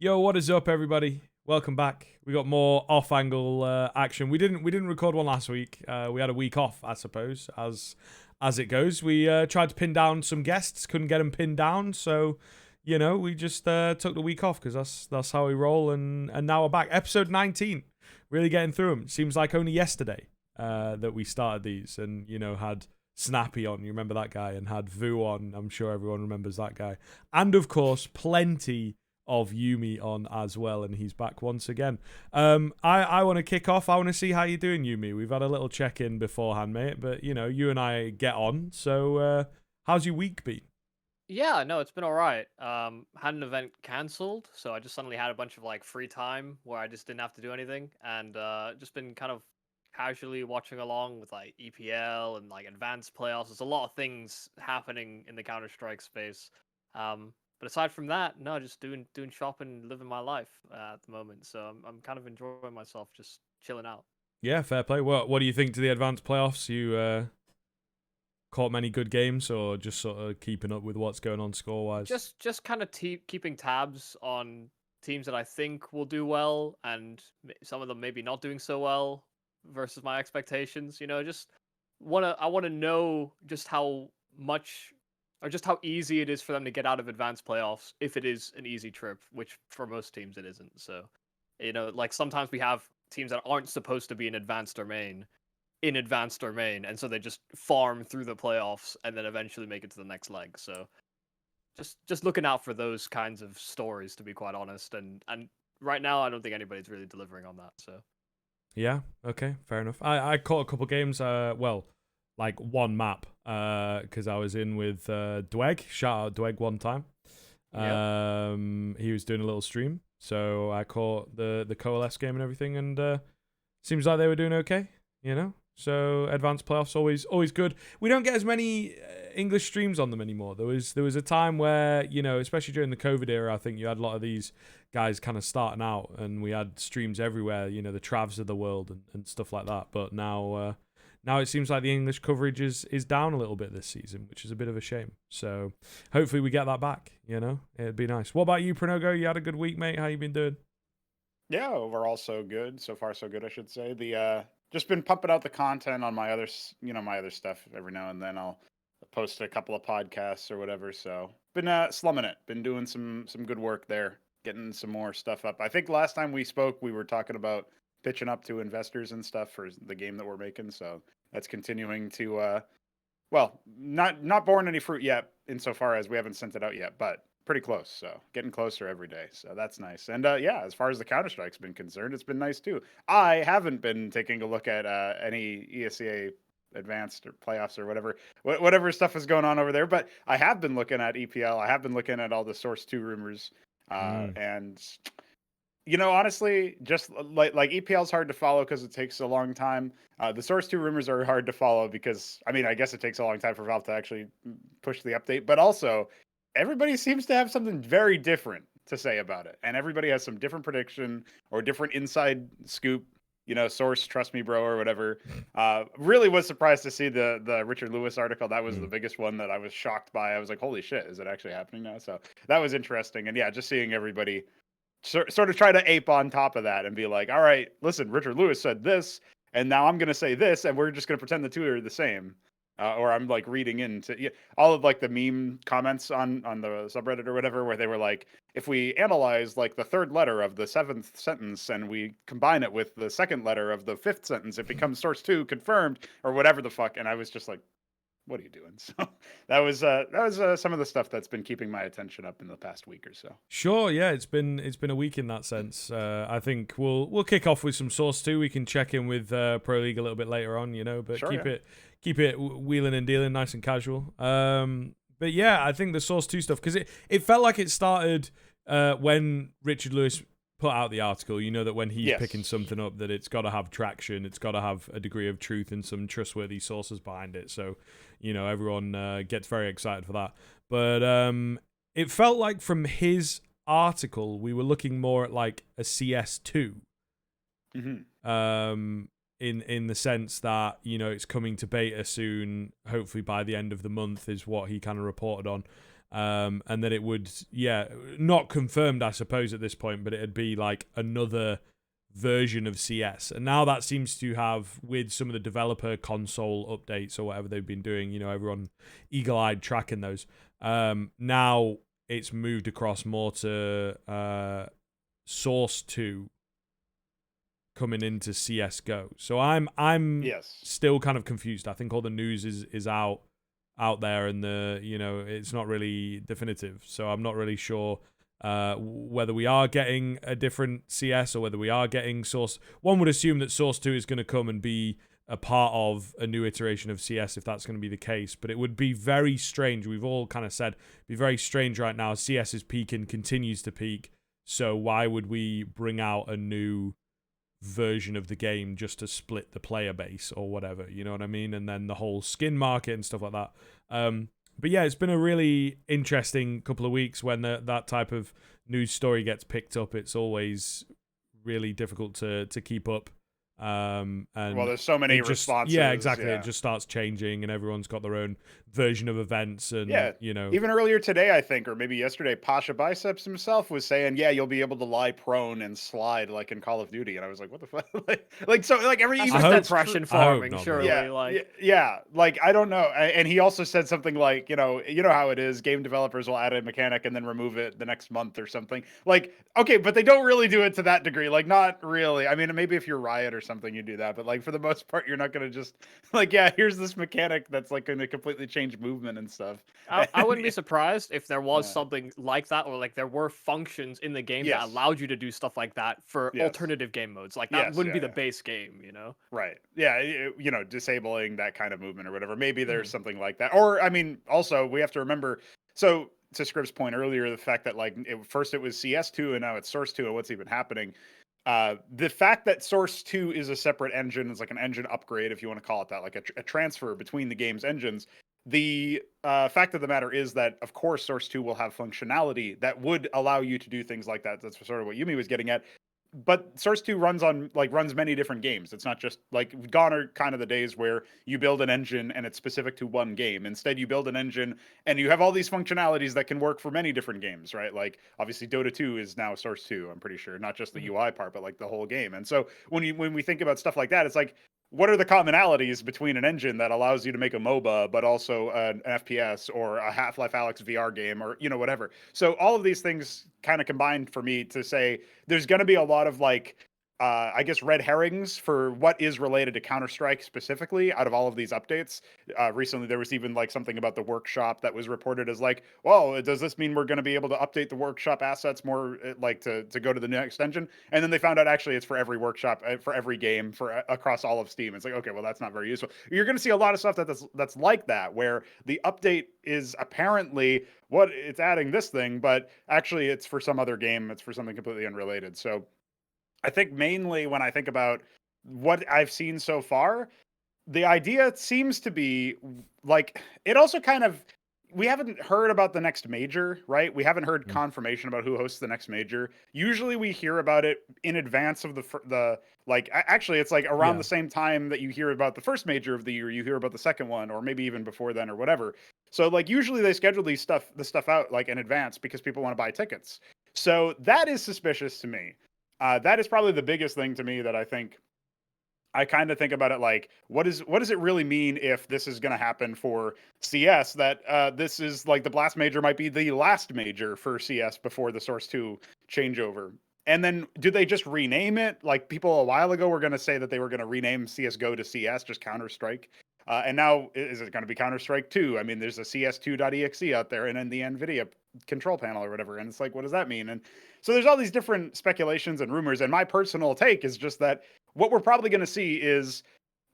Yo, what is up, everybody? Welcome back. We got more off-angle action. We didn't record one last week. We had a week off, I suppose, as it goes. We tried to pin down some guests, couldn't get them pinned down, so we just took the week off because that's how we roll. And now we're back, episode 19. Really getting through them. Seems like only yesterday that we started these, and had Snappy on. You remember that guy, and had Vu on. I'm sure everyone remembers that guy, and of course, plenty of Yumi on as well, and he's back once again. I want to kick off. I want to see how you're doing, Yumi. We've had a little check-in beforehand, mate, but you and I get on. So how's your week been? Yeah, no, it's been all right. Had an event cancelled, so I just suddenly had a bunch of free time where I just didn't have to do anything, and just been kind of casually watching along with EPL and advanced playoffs. There's a lot of things happening in the Counter Strike space. But aside from that, no, just doing shopping, living my life at the moment. So I'm kind of enjoying myself, just chilling out. Yeah, fair play. What do you think to the advanced playoffs? You caught many good games, or just sort of keeping up with what's going on score-wise? Just kind of keeping tabs on teams that I think will do well, and some of them maybe not doing so well versus my expectations. Just I wanna know just how much or just how easy it is for them to get out of advanced playoffs if it is an easy trip, which for most teams it isn't. So, sometimes we have teams that aren't supposed to be in advanced domain, and so they just farm through the playoffs and then eventually make it to the next leg. So just looking out for those kinds of stories, to be quite honest. And right now, I don't think anybody's really delivering on that. So Yeah, okay, fair enough. I caught a couple games, like one map, because I was in with Dweg. Shout out Dweg one time. yeah, He was doing a little stream, so I caught the Coalesce game and everything, and seems like they were doing okay. So advanced playoffs always good. We don't get as many English streams on them anymore. There was a time where especially during the COVID era, I think you had a lot of these guys kind of starting out, and we had streams everywhere. The Travs of the world and stuff like that. But now it seems like the English coverage is down a little bit this season, which is a bit of a shame. So hopefully we get that back. It'd be nice. What about you, Pranogo? You had a good week, mate. How you been doing? Yeah, overall so good. So far so good, I should say. The just been pumping out the content on my my other stuff every now and then. I'll post a couple of podcasts or whatever. So been slumming it. Been doing some good work there, getting some more stuff up. I think last time we spoke, we were talking about pitching up to investors and stuff for the game that we're making. So that's continuing to well, not borne any fruit yet, insofar as we haven't sent it out yet, but pretty close. So getting closer every day. So that's nice. And yeah, as far as the Counter Strike's been concerned, it's been nice too. I haven't been taking a look at any ESEA advanced or playoffs or whatever stuff is going on over there, but I have been looking at EPL. I have been looking at all the Source 2 rumors, Mm. and honestly, just like EPL is hard to follow because it takes a long time. The Source 2 rumors are hard to follow because, I mean, I guess it takes a long time for Valve to actually push the update, but also everybody seems to have something very different to say about it, and everybody has some different prediction or different inside scoop. Source, trust me, bro, or whatever. Really was surprised to see the Richard Lewis article. That was the Mm. biggest one that I was shocked by. I was like, holy shit, is it actually happening now? So that was interesting, and yeah, just seeing everybody sort of try to ape on top of that and be like, all right, listen, Richard Lewis said this, and now I'm going to say this, and we're just going to pretend the two are the same. Or I'm like reading into all of like the meme comments on the subreddit or whatever, where they were like, if we analyze like the third letter of the seventh sentence and we combine it with the second letter of the fifth sentence, it becomes source 2 confirmed or whatever the fuck. And I was just like, what are you doing? So that was some of the stuff that's been keeping my attention up in the past week or so. Sure, yeah, it's been a week in that sense. I think we'll kick off with some Source 2. We can check in with Pro League a little bit later on, but Sure, yeah. keep it wheeling and dealing, nice and casual. But yeah, I think the Source 2 stuff, because it felt like it started when Richard Lewis put out the article. That when he's picking Yes. something up, that it's got to have traction, it's got to have a degree of truth and some trustworthy sources behind it. So everyone gets very excited for that. But it felt like from his article we were looking more at like a CS2, Mm-hmm. in the sense that it's coming to beta soon, hopefully by the end of the month, is what he kind of reported on. and that it would, not confirmed, I suppose, at this point, but it'd be like another version of CS. And now that seems to have, with some of the developer console updates or whatever they've been doing, everyone eagle-eyed tracking those. Now it's moved across more to Source 2 coming into CS:GO. So I'm still kind of confused. I think all the news is out there, and it's not really definitive. So I'm not really sure whether we are getting a different CS or whether we are getting Source. One would assume that Source 2 is going to come and be a part of a new iteration of CS if that's going to be the case. But it would be very strange. We've all kind of said it'd be very strange right now. CS is peaking, continues to peak. So why would we bring out a new version of the game just to split the player base or whatever? You know what I mean? And then the whole skin market and stuff like that. But yeah, it's been a really interesting couple of weeks when that type of news story gets picked up. It's always really difficult to keep up. And there's so many responses. Yeah, exactly. Yeah. It just starts changing, and everyone's got their own version of events. And even earlier today, I think, or maybe yesterday, Pasha Biceps himself was saying, "Yeah, you'll be able to lie prone and slide like in Call of Duty." And I was like, "What the fuck?" every even depression farming, surely. Like I don't know. And he also said something like, you know how it is. Game developers will add a mechanic and then remove it the next month or something. Like, okay, but they don't really do it to that degree. Like, not really. I mean, maybe if you're Riot or something, you do that. But like for the most part, you're not going to just like, here's this mechanic that's like going to completely change movement and stuff. I wouldn't be surprised if there was something like that, or like there were functions in the game that allowed you to do stuff like that for alternative game modes. Like that wouldn't be the base game, Right. Yeah. Disabling that kind of movement or whatever. Maybe there's something like that. Or, I mean, also we have to remember, so to Scribb's point earlier, the fact that like first it was CS2 and now it's Source 2 and what's even happening. The fact that Source 2 is a separate engine, is like an engine upgrade, if you want to call it that, like a transfer between the game's engines. The fact of the matter is that, of course, Source 2 will have functionality that would allow you to do things like that. That's sort of what Yumi was getting at. But Source 2 runs many different games. It's not just like, gone are kind of the days where you build an engine and it's specific to one game. Instead, you build an engine and you have all these functionalities that can work for many different games, right? Like obviously Dota 2 is now Source 2, I'm pretty sure, not just the UI part, but like the whole game. And so when we think about stuff like that, it's like, what are the commonalities between an engine that allows you to make a MOBA, but also an FPS or a Half-Life Alyx VR game or, whatever. So all of these things kind of combined for me to say there's going to be a lot of like, I guess, red herrings for what is related to Counter-Strike specifically out of all of these updates. Recently, there was even like something about the workshop that was reported as like, well, does this mean we're going to be able to update the workshop assets more like to go to the next engine? And then they found out actually it's for every workshop, for every game, for across all of Steam. It's like, okay, well, that's not very useful. You're going to see a lot of stuff that's like that, where the update is apparently what it's adding this thing, but actually it's for some other game. It's for something completely unrelated. So I think mainly when I think about what I've seen so far, the idea seems to be like, it also kind of, we haven't heard about the next major, right? We haven't heard confirmation about who hosts the next major. Usually we hear about it in advance of actually it's like around the same time that you hear about the first major of the year, you hear about the second one, or maybe even before then or whatever. So like usually they schedule this stuff out like in advance because people want to buy tickets. So that is suspicious to me. That is probably the biggest thing to me that I think. I kind of think about it like, what does it really mean if this is going to happen for CS? That this is like the Blast Major might be the last major for CS before the Source 2 changeover. And then do they just rename it? Like people a while ago were going to say that they were going to rename CSGO to CS, just Counter-Strike. And now is it going to be Counter-Strike 2? I mean, there's a CS2.exe out there and in the NVIDIA control panel or whatever. And it's like, what does that mean? And so there's all these different speculations and rumors. And my personal take is just that what we're probably going to see is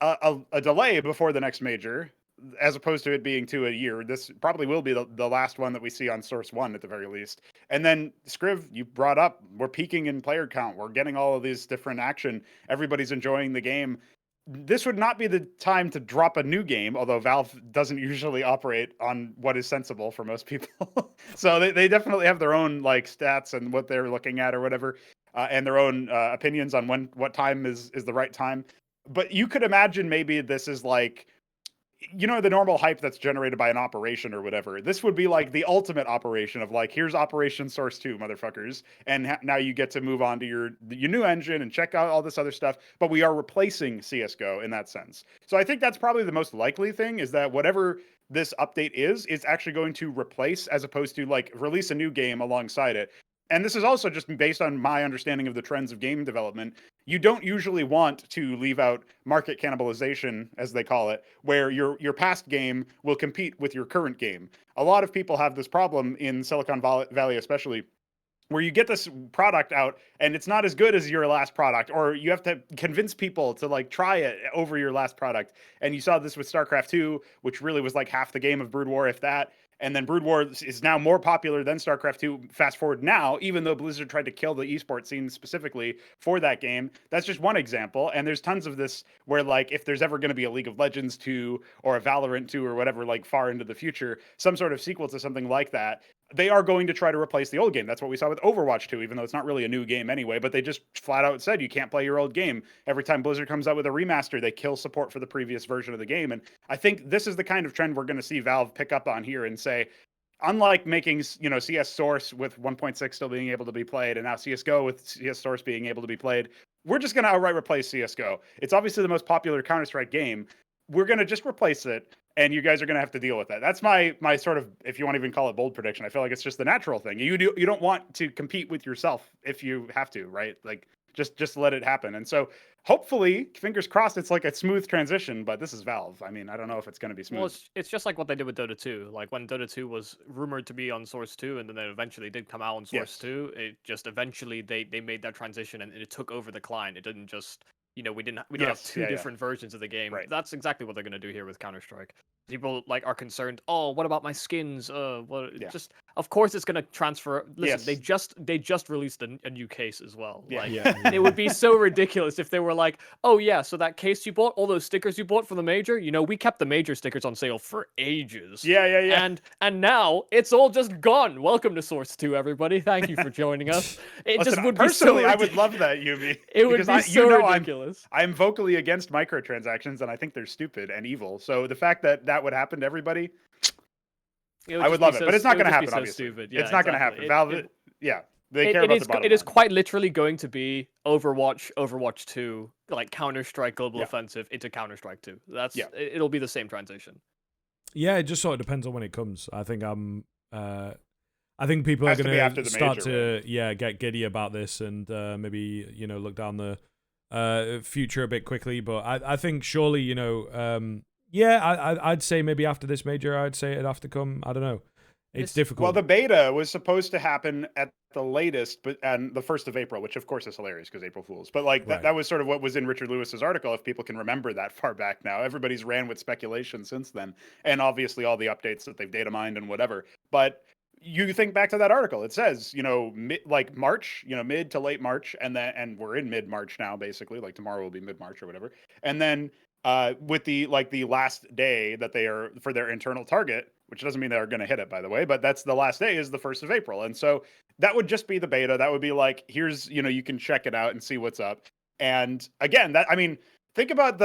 a delay before the next major, as opposed to it being a year. This probably will be the last one that we see on Source 1 at the very least. And then, Scriv, you brought up, we're peaking in player count. We're getting all of these different action. Everybody's enjoying the game. This would not be the time to drop a new game, although Valve doesn't usually operate on what is sensible for most people. So they definitely have their own like stats and what they're looking at or whatever, and their own opinions on what time is the right time. But you could imagine maybe this is like, you know, the normal hype that's generated by an operation or whatever. This would be like the ultimate operation of like, here's Operation Source 2, motherfuckers. And now you get to move on to your new engine and check out all this other stuff. But we are replacing CSGO in that sense. So I think that's probably the most likely thing, is that whatever this update is actually going to replace, as opposed to like release a new game alongside it. And this is also just based on my understanding of the trends of game development. You don't usually want to leave out market cannibalization, as they call it, where your past game will compete with your current game. A lot of people have this problem in Silicon Valley, especially, where you get this product out and it's not as good as your last product, or you have to convince people to like try it over your last product. And you saw this with StarCraft 2, which really was like half the game of Brood War, if that. And then Brood War is now more popular than StarCraft 2. Fast forward now, even though Blizzard tried to kill the esports scene specifically for that game. That's just one example. And there's tons of this where, like, if there's ever going to be a League of Legends 2 or a Valorant 2 or whatever, like far into the future, some sort of sequel to something like that, they are going to try to replace the old game. That's what we saw with Overwatch 2, even though it's not really a new game anyway, but they just flat out said you can't play your old game. Every time Blizzard comes out with a remaster, they kill support for the previous version of the game. And I think this is the kind of trend we're going to see Valve pick up on here and say, unlike making, you know, CS Source with 1.6 still being able to be played, and now CSGO with CS Source being able to be played, we're just going to outright replace CSGO. It's obviously the most popular Counter-Strike game. We're going to just replace it, and you guys are going to have to deal with that. That's my sort of, if you want to even call it bold prediction. I feel like it's just the natural thing. You don't want to compete with yourself if you have to, right? Like, just let it happen. And so hopefully, fingers crossed, it's like a smooth transition, but this is Valve. I mean, I don't know if it's going to be smooth. Well, it's just like what they did with Dota 2. Like when Dota 2 was rumored to be on Source 2, and then it eventually did come out on Source 2, it just eventually they made that transition, and it took over the client. It didn't just, you know, we don't have two different versions of the game. Right. That's exactly what they're going to do here with Counter-Strike. People like are concerned, oh, what about my skins? Just of course it's gonna transfer. Listen, they just released a new case as well. It would be so ridiculous if they were like, oh yeah, so that case you bought, all those stickers you bought for the major, you know, we kept the major stickers on sale for ages. And now it's all just gone. Welcome to Source 2, everybody. Thank you for joining us. It Listen, just would personally, be so I would love that, Yubi. It would be so ridiculous. I'm vocally against microtransactions, and I think they're stupid and evil. So the fact that would happen to everybody, I would love it. But it's not going to happen, obviously. It's not going to happen. Valve, they care about the bottom line. It is quite literally going to be Overwatch 2, like Counter-Strike Global Offensive into Counter-Strike 2. It'll be the same transition. Yeah, it just sort of depends on when it comes. I think I think people are going to start to get giddy about this and maybe, you know, look down the future a bit quickly. But I think surely, you know, I'd say maybe after this major, I'd say it'd have to come. I don't know. It's difficult. Well, the beta was supposed to happen at the latest, but on the 1st of April, which of course is hilarious because April Fools. But like that was sort of what was in Richard Lewis's article, if people can remember that far back now. Everybody's ran with speculation since then, and obviously all the updates that they've data mined and whatever. But you think back to that article, it says, you know, March, you know, mid to late March, and we're in mid-March now, basically. Like tomorrow will be mid-March or whatever. And then with the last day that they are for their internal target, which doesn't mean they're going to hit it, by the way, but that's the last day is the 1st of April. And so that would just be the beta. That would be like, here's, you know, you can check it out and see what's up. And again, think about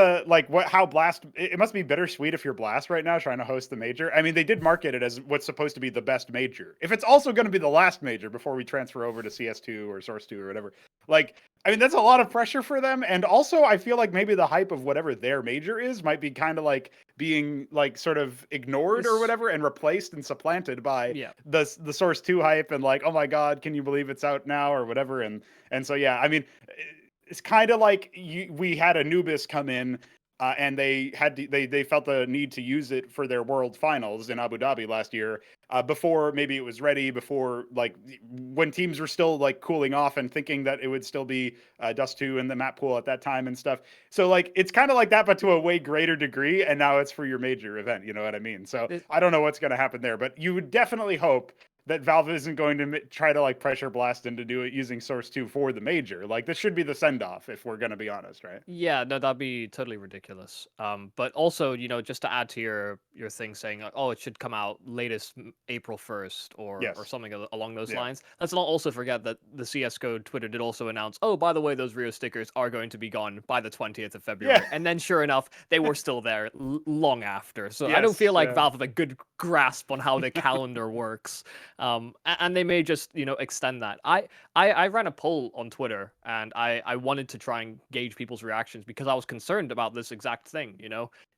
how Blast, it must be bittersweet if you're Blast right now trying to host the major. I mean, they did market it as what's supposed to be the best major. If it's also going to be the last major before we transfer over to CS2 or Source 2 or whatever, that's a lot of pressure for them. And also I feel like maybe the hype of whatever their major is might be kind of like being like sort of ignored or whatever and replaced and supplanted by the Source 2 hype and like, oh my God, can you believe it's out now or whatever. And so, it's kind of like we had Anubis come in and they felt the need to use it for their World Finals in Abu Dhabi last year before maybe it was ready, before like when teams were still like cooling off and thinking that it would still be Dust 2 in the map pool at that time and stuff. So like it's kind of like that, but to a way greater degree. And now it's for your major event. You know what I mean? So I don't know what's going to happen there, but you would definitely hope that Valve isn't going to try to like pressure blast into do it using Source 2 for the major. Like this should be the send off if we're going to be honest, right? Yeah, no, that'd be totally ridiculous. But also, just to add to your thing saying, like, oh, it should come out latest April 1st or Yes. something along those Yeah. lines. Let's not also forget that the CS:GO Twitter did also announce, oh, by the way, those Rio stickers are going to be gone by the 20th of February. Yeah. And then, sure enough, they were still there long after. So I don't Yes, feel like yeah. Valve have a good grasp on how the calendar works. And they may just, extend that. I ran a poll on Twitter and I wanted to try and gauge people's reactions because I was concerned about this exact thing.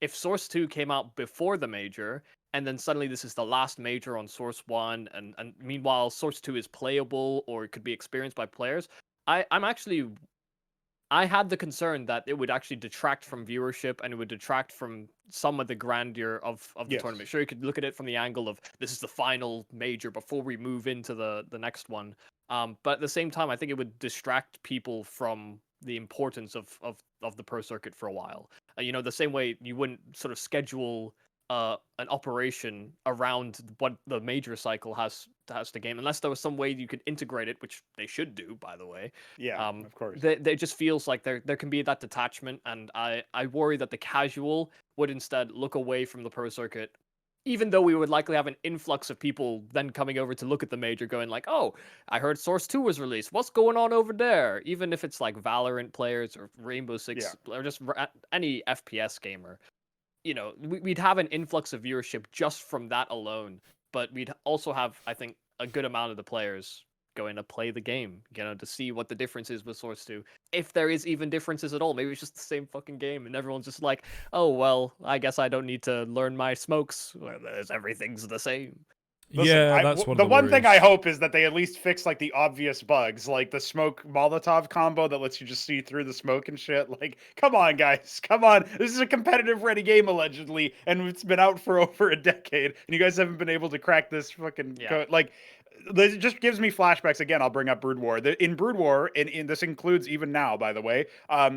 If Source 2 came out before the major and then suddenly this is the last major on Source 1 and meanwhile Source 2 is playable or it could be experienced by players, I had the concern that it would actually detract from viewership and it would detract from some of the grandeur of the Yes. tournament. Sure, you could look at it from the angle of this is the final major before we move into the next one. But at the same time, I think it would distract people from the importance of the pro circuit for a while. The same way you wouldn't sort of schedule an operation around what the major cycle has to game, unless there was some way you could integrate it, which they should do, by the way. Yeah, of course. It just feels like there can be that detachment, and I worry that the casual would instead look away from the pro circuit, even though we would likely have an influx of people then coming over to look at the major, going like, "Oh, I heard Source 2 was released. What's going on over there?" Even if it's like Valorant players or Rainbow Six or just any FPS gamer. We'd have an influx of viewership just from that alone, but we'd also have, I think, a good amount of the players going to play the game, to see what the difference is with Source 2. If there is even differences at all, maybe it's just the same fucking game, and everyone's just like, oh, well, I guess I don't need to learn my smokes. Well, everything's the same. Listen, Yeah, that's one of the the one thing I worries. hope is that they at least fix like the obvious bugs, like the smoke Molotov combo that lets you just see through the smoke and shit. Like, come on, guys, come on! This is a competitive ready game allegedly, and it's been out for over a decade, and you guys haven't been able to crack this fucking code. Like, it just gives me flashbacks. Again, I'll bring up Brood War. In Brood War, and this includes even now, by the way, a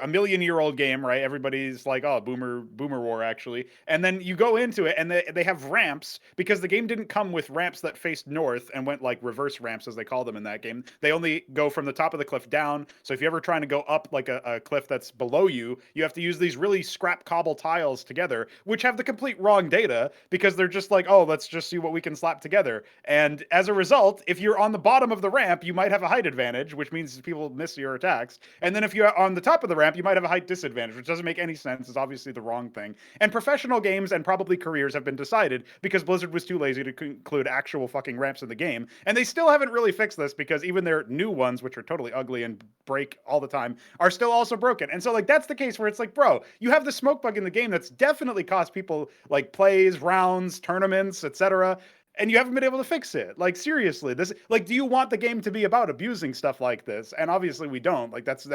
million-year-old game, right? Everybody's like, oh, boomer war, actually. And then you go into it, and they have ramps, because the game didn't come with ramps that faced north and went like reverse ramps, as they call them in that game. They only go from the top of the cliff down. So if you're ever trying to go up like a cliff that's below you, you have to use these really scrap cobble tiles together, which have the complete wrong data, because they're just like, oh, let's just see what we can slap together. And as a result, if you're on the bottom of the ramp, you might have a height advantage, which means people miss your attacks. And then if you're on the top of the ramp, you might have a height disadvantage, which doesn't make any sense. It's obviously the wrong thing. And professional games and probably careers have been decided because Blizzard was too lazy to include actual fucking ramps in the game. And they still haven't really fixed this, because even their new ones, which are totally ugly and break all the time, are still also broken. And so like that's the case where it's like, bro, you have the smoke bug in the game that's definitely cost people like plays, rounds, tournaments, etc., and you haven't been able to fix it. Like, seriously, this, like, do you want the game to be about abusing stuff like this? And obviously we don't. Like, that's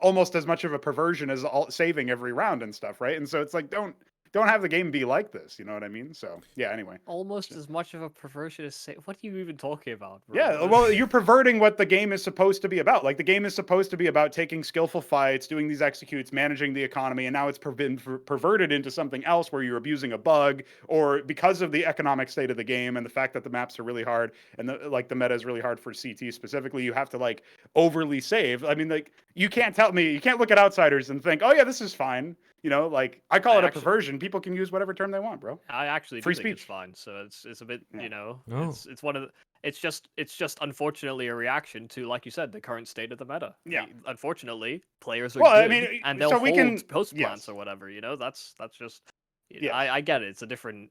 almost as much of a perversion as saving every round and stuff, right? And so it's like, don't have the game be like this, you know what I mean? So yeah, anyway. Almost as much of a perversion as say, what are you even talking about, bro? Yeah, well, you're perverting what the game is supposed to be about. Like, the game is supposed to be about taking skillful fights, doing these executes, managing the economy, and now it's been perverted into something else where you're abusing a bug, or because of the economic state of the game and the fact that the maps are really hard and the meta is really hard for CT specifically, you have to like overly save. I mean, like, you can't look at Outsiders and think, oh yeah, this is fine. Like, I call it a perversion. People can use whatever term they want, bro. I actually Free do think speech. it's fine. So it's a bit, Oh. it's one of the, it's just unfortunately a reaction to, like you said, the current state of the meta. Yeah. Unfortunately, players are Well, I good, mean, and they'll so we can- hold post plants yes. or whatever. That's just. Yeah. I get it. It's a different.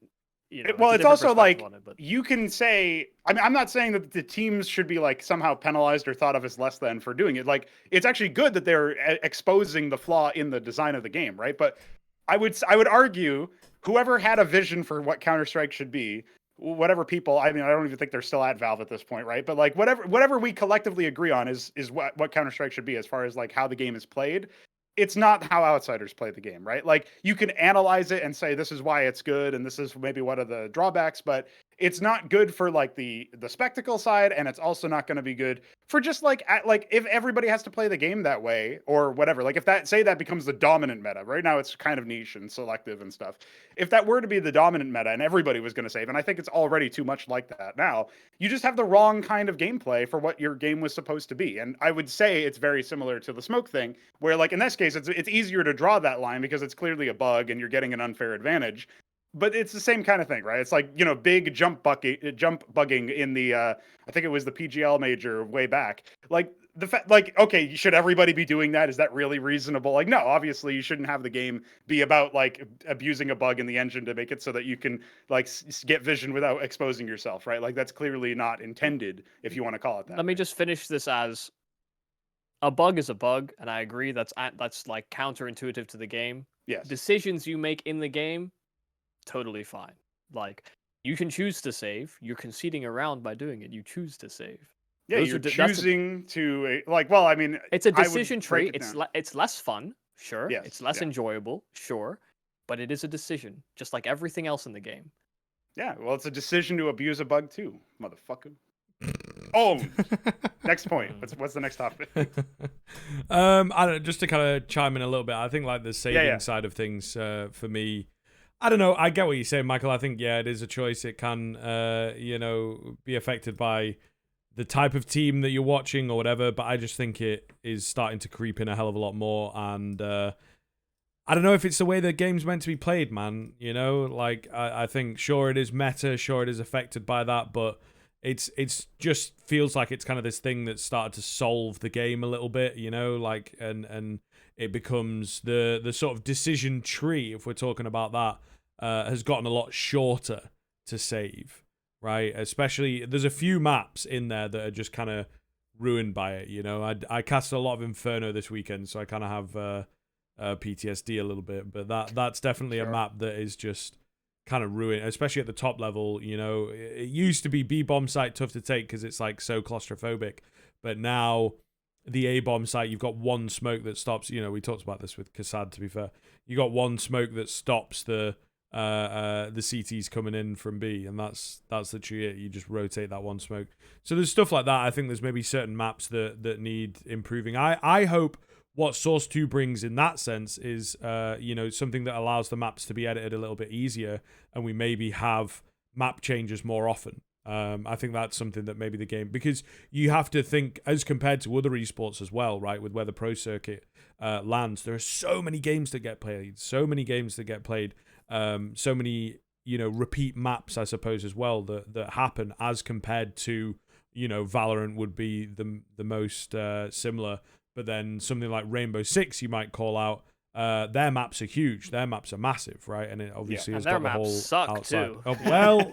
Well, a it's different also like perspective on it, but you can say, I mean, I'm not saying that the teams should be like somehow penalized or thought of as less than for doing it. Like, it's actually good that they're exposing the flaw in the design of the game, right? But I would argue whoever had a vision for what Counter-Strike should be, whatever people, I mean, I don't even think they're still at Valve at this point, right? But like whatever we collectively agree on is what Counter-Strike should be as far as like how the game is played. It's not how Outsiders play the game, right? Like, you can analyze it and say this is why it's good and this is maybe one of the drawbacks, but it's not good for like the spectacle side, and it's also not going to be good for just like if everybody has to play the game that way or whatever. Like if that becomes the dominant meta. Right now it's kind of niche and selective and stuff. If that were to be the dominant meta and everybody was going to save, and I think it's already too much like that now, you just have the wrong kind of gameplay for what your game was supposed to be. And I would say it's very similar to the smoke thing, where like in this case it's easier to draw that line because it's clearly a bug and you're getting an unfair advantage. But it's the same kind of thing, right? It's like, big jump bugging in the I think it was the PGL major way back. Like okay, should everybody be doing that? Is that really reasonable? Like, no, obviously you shouldn't have the game be about like abusing a bug in the engine to make it so that you can like get vision without exposing yourself, right? Like that's clearly not intended, if you want to call it that. Let me just finish this as a bug is a bug, and I agree that's like counterintuitive to the game. Yes. Decisions you make in the game, totally fine. Like, you can choose to save. You're conceding around by doing it. You choose to save. Yeah, you're choosing to like. Well, I mean, it's a decision tree. It's less fun, sure. Yes, it's less enjoyable, sure, but it is a decision, just like everything else in the game. Yeah, well, it's a decision to abuse a bug too, motherfucker. Oh, next point. What's the next topic? I don't know, just to kind of chime in a little bit. I think like the saving side of things for me. I don't know. I get what you're saying, Michael. I think it is a choice. It can be affected by the type of team that you're watching or whatever, but I just think it is starting to creep in a hell of a lot more. And I don't know if it's the way the game's meant to be played, man. Like I think sure it is meta, sure it is affected by that, but it's just feels like it's kind of this thing that started to solve the game a little bit, like and it becomes the sort of decision tree, if we're talking about that, has gotten a lot shorter to save. Right, especially there's a few maps in there that are just kind of ruined by it. I cast a lot of Inferno this weekend, so I kind of have PTSD a little bit. But that's definitely a map that is just kind of ruined, especially at the top level. It used to be B bomb site tough to take because it's like so claustrophobic, but now the A bomb site, you've got one smoke that stops. We talked about this with Kassad. To be fair, you got one smoke that stops the CTs coming in from B, and that's literally it. You just rotate that one smoke. So there's stuff like that. I think there's maybe certain maps that need improving. I hope what Source 2 brings in that sense is something that allows the maps to be edited a little bit easier, and we maybe have map changes more often. I think that's something that maybe the game, because you have to think as compared to other esports as well, right? With where the pro circuit lands, there are so many games that get played, so many repeat maps, I suppose, as well that happen as compared to Valorant would be the most similar. But then something like Rainbow Six, you might call out. Their maps are huge. Their maps are massive, right? And it obviously has got the whole suck outside. too. Oh, well,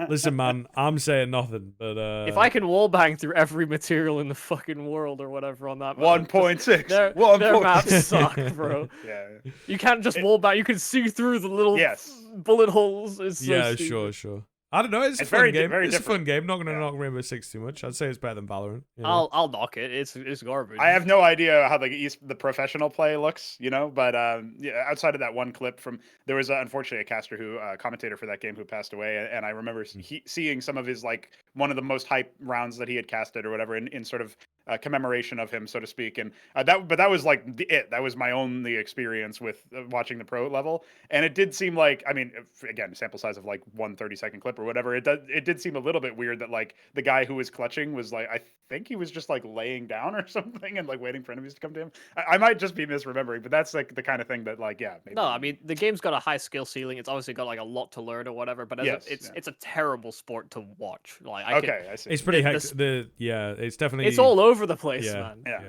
listen, man, I'm saying nothing. But if I can wallbang through every material in the fucking world or whatever on that map, 1.6, their maps suck, bro. Yeah, you can't just wallbang. You can see through the little bullet holes. It's so stupid. Sure. I don't know. It's a fun game. It's a fun game. Not going to knock Rainbow Six too much. I'd say it's better than Valorant. I'll knock it. It's garbage. I have no idea how the professional play looks, but outside of that one clip there was unfortunately a caster commentator for that game who passed away, and I remember seeing some of his like one of the most hype rounds that he had casted or whatever in sort of commemoration of him, so to speak. And that was like that was my only experience with watching the pro level, and it did seem like, I mean, again, sample size of like 1 30-second clip or whatever. It did seem a little bit weird that like the guy who was clutching was like, I think he was just like laying down or something and like waiting for enemies to come to him. I might just be misremembering, but that's like the kind of thing that like maybe. No, I mean the game's got a high skill ceiling. It's obviously got like a lot to learn or whatever, but it's a terrible sport to watch. Like I see. It's pretty hectic. It's definitely it's all over the place, man. Yeah.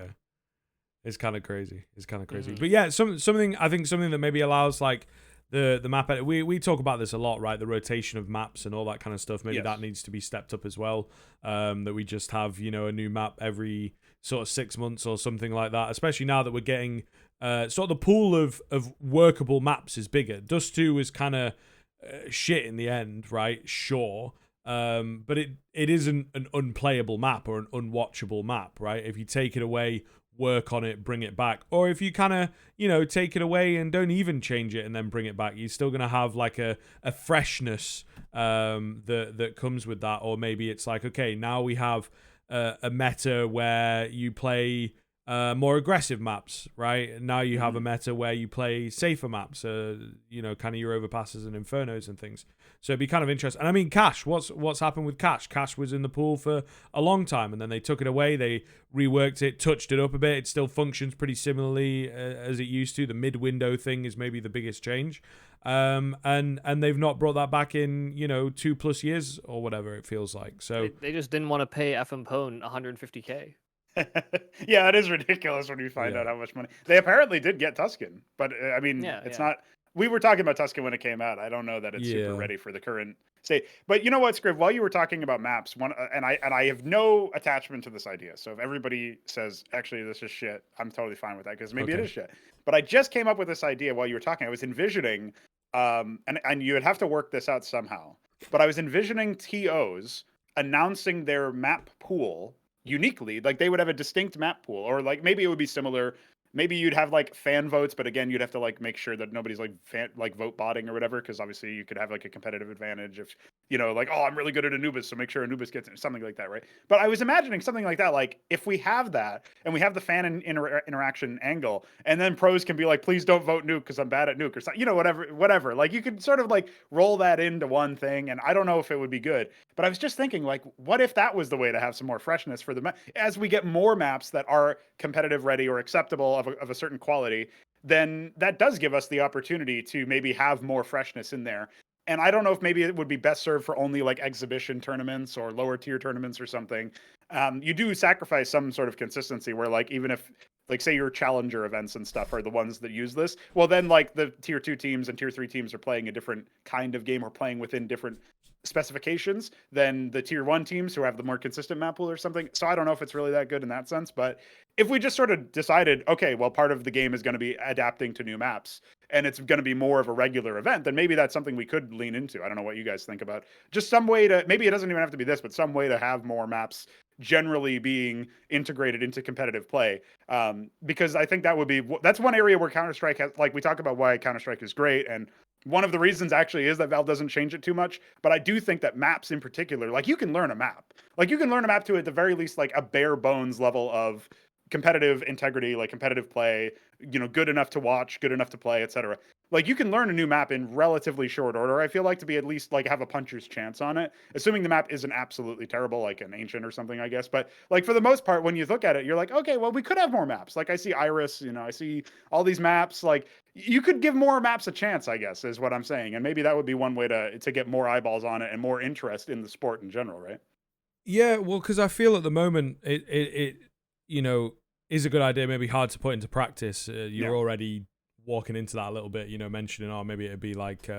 It's kind of crazy. But yeah, something that maybe allows like the map edit. We talk about this a lot, right? The rotation of maps and all that kind of stuff. Maybe that needs to be stepped up as well. That we just have, a new map every sort of 6 months or something like that. Especially now that we're getting sort of the pool of workable maps is bigger. Dust 2 was kind of shit in the end, right? Sure. But it isn't an unplayable map or an unwatchable map, right? If you take it away work on it, bring it back. Or if you kind of, you know, take it away and don't even change it and then bring it back, you're still going to have like a freshness that comes with that. Or maybe it's like, okay, now we have a meta where you play more aggressive maps, right? Now you have a meta where you play safer maps, you know, kind of your overpasses and infernos and things. So it'd be kind of interesting. And I mean, Cash, what's happened with Cash? Cash was in the pool for a long time, and then they took it away. They reworked it, touched it up a bit. It still functions pretty similarly as it used to. The mid-window thing is maybe the biggest change. And they've not brought that back in, you know, 2+ years or whatever it feels like. So They just didn't want to pay FM Pone 150K. Yeah, it is ridiculous when you find out how much money they apparently did get Tuscan, but I mean, it's not. We were talking about Tuscan when it came out. I don't know that it's super ready for the current state. But you know what, Scriv? While you were talking about maps, and I have no attachment to this idea. So if everybody says actually this is shit, I'm totally fine with that because maybe it is shit. But I just came up with this idea while you were talking. I was envisioning, and you would have to work this out somehow. But I was envisioning TOs announcing their map pool uniquely, like they would have a distinct map pool, or like maybe it would be similar. Maybe you'd have like fan votes, but again, you'd have to like make sure that nobody's like vote botting or whatever, because obviously you could have like a competitive advantage if, you know, like, oh, I'm really good at Anubis, so make sure Anubis gets it, something like that, right? But I was imagining something like that, like if we have that and we have the fan interaction angle, and then pros can be like, please don't vote Nuke because I'm bad at Nuke or something, you know, whatever. Like you could sort of like roll that into one thing, and I don't know if it would be good, but I was just thinking, like, what if that was the way to have some more freshness for the as we get more maps that are competitive ready or acceptable of a certain quality, then that does give us the opportunity to maybe have more freshness in there. And I don't know if maybe it would be best served for only like exhibition tournaments or lower tier tournaments or something. You do sacrifice some sort of consistency where, like, even if, like, say your challenger events and stuff are the ones that use this, well, then like the tier 2 teams and tier 3 teams are playing a different kind of game or playing within different specifications than the tier 1 teams who have the more consistent map pool or something. So I don't know if it's really that good in that sense, but if we just sort of decided, okay, well, part of the game is going to be adapting to new maps and it's going to be more of a regular event, then maybe that's something we could lean into. I don't know what you guys think about just some way to, maybe it doesn't even have to be this, but some way to have more maps generally being integrated into competitive play. Because I think that would be, that's one area where Counter-Strike has, like, we talk about why Counter-Strike is great, and one of the reasons actually is that Valve doesn't change it too much. But I do think that maps in particular, like, you can learn a map. Like, you can learn a map to, at the very least, like a bare bones level of competitive integrity, like competitive play, you know, good enough to watch, good enough to play, etc. Like, you can learn a new map in relatively short order, I feel like, to be at least like have a puncher's chance on it, assuming the map isn't absolutely terrible, like an Ancient or something, I guess. But like, for the most part, when you look at it, you're like, okay, well, we could have more maps. Like, I see Iris, you know, I see all these maps. Like, you could give more maps a chance, I guess, is what I'm saying. And maybe that would be one way to get more eyeballs on it and more interest in the sport in general, right? Yeah, well, because I feel at the moment it you know, is a good idea, maybe hard to put into practice. You're already walking into that a little bit, you know, mentioning, oh, maybe it'd be like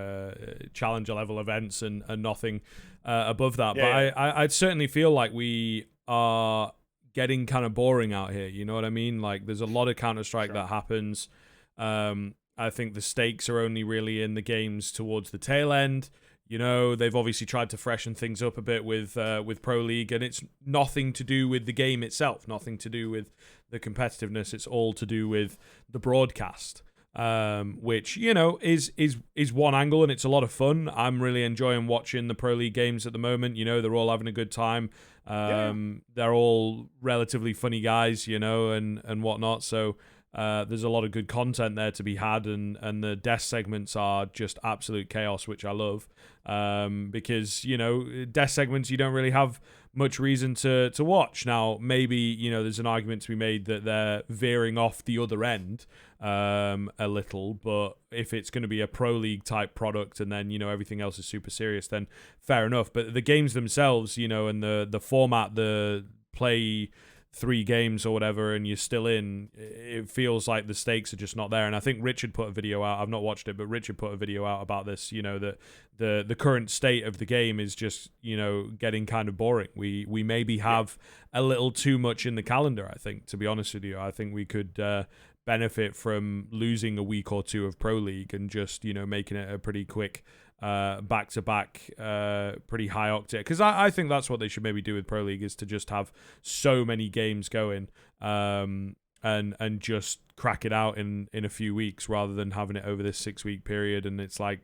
challenger level events and nothing above that. But I'd certainly feel like we are getting kind of boring out here. You know what I mean? Like, there's a lot of Counter-Strike that happens. I think the stakes are only really in the games towards the tail end. You know, they've obviously tried to freshen things up a bit with Pro League, and it's nothing to do with the game itself, nothing to do with the competitiveness. It's all to do with the broadcast, which, you know, is one angle, and it's a lot of fun. I'm really enjoying watching the Pro League games at the moment. You know, they're all having a good time. They're all relatively funny guys, you know, and whatnot. So there's a lot of good content there to be had, and the death segments are just absolute chaos, which I love, because, you know, death segments, you don't really have much reason to watch. Now, maybe, you know, there's an argument to be made that they're veering off the other end a little, but if it's going to be a Pro League type product and then, you know, everything else is super serious, then fair enough. But the games themselves, you know, and the format, the play 3 games or whatever and you're still in, it feels like the stakes are just not there. And I think Richard put a video out, I've not watched it, but Richard put a video out about this, you know, that the current state of the game is just, you know, getting kind of boring. We maybe have a little too much in the calendar, I think, to be honest with you. I think we could benefit from losing a week or two of Pro League and just, you know, making it a pretty quick back-to-back pretty high octane, because I think that's what they should maybe do with Pro League, is to just have so many games going, and just crack it out in a few weeks rather than having it over this 6-week period. And it's like,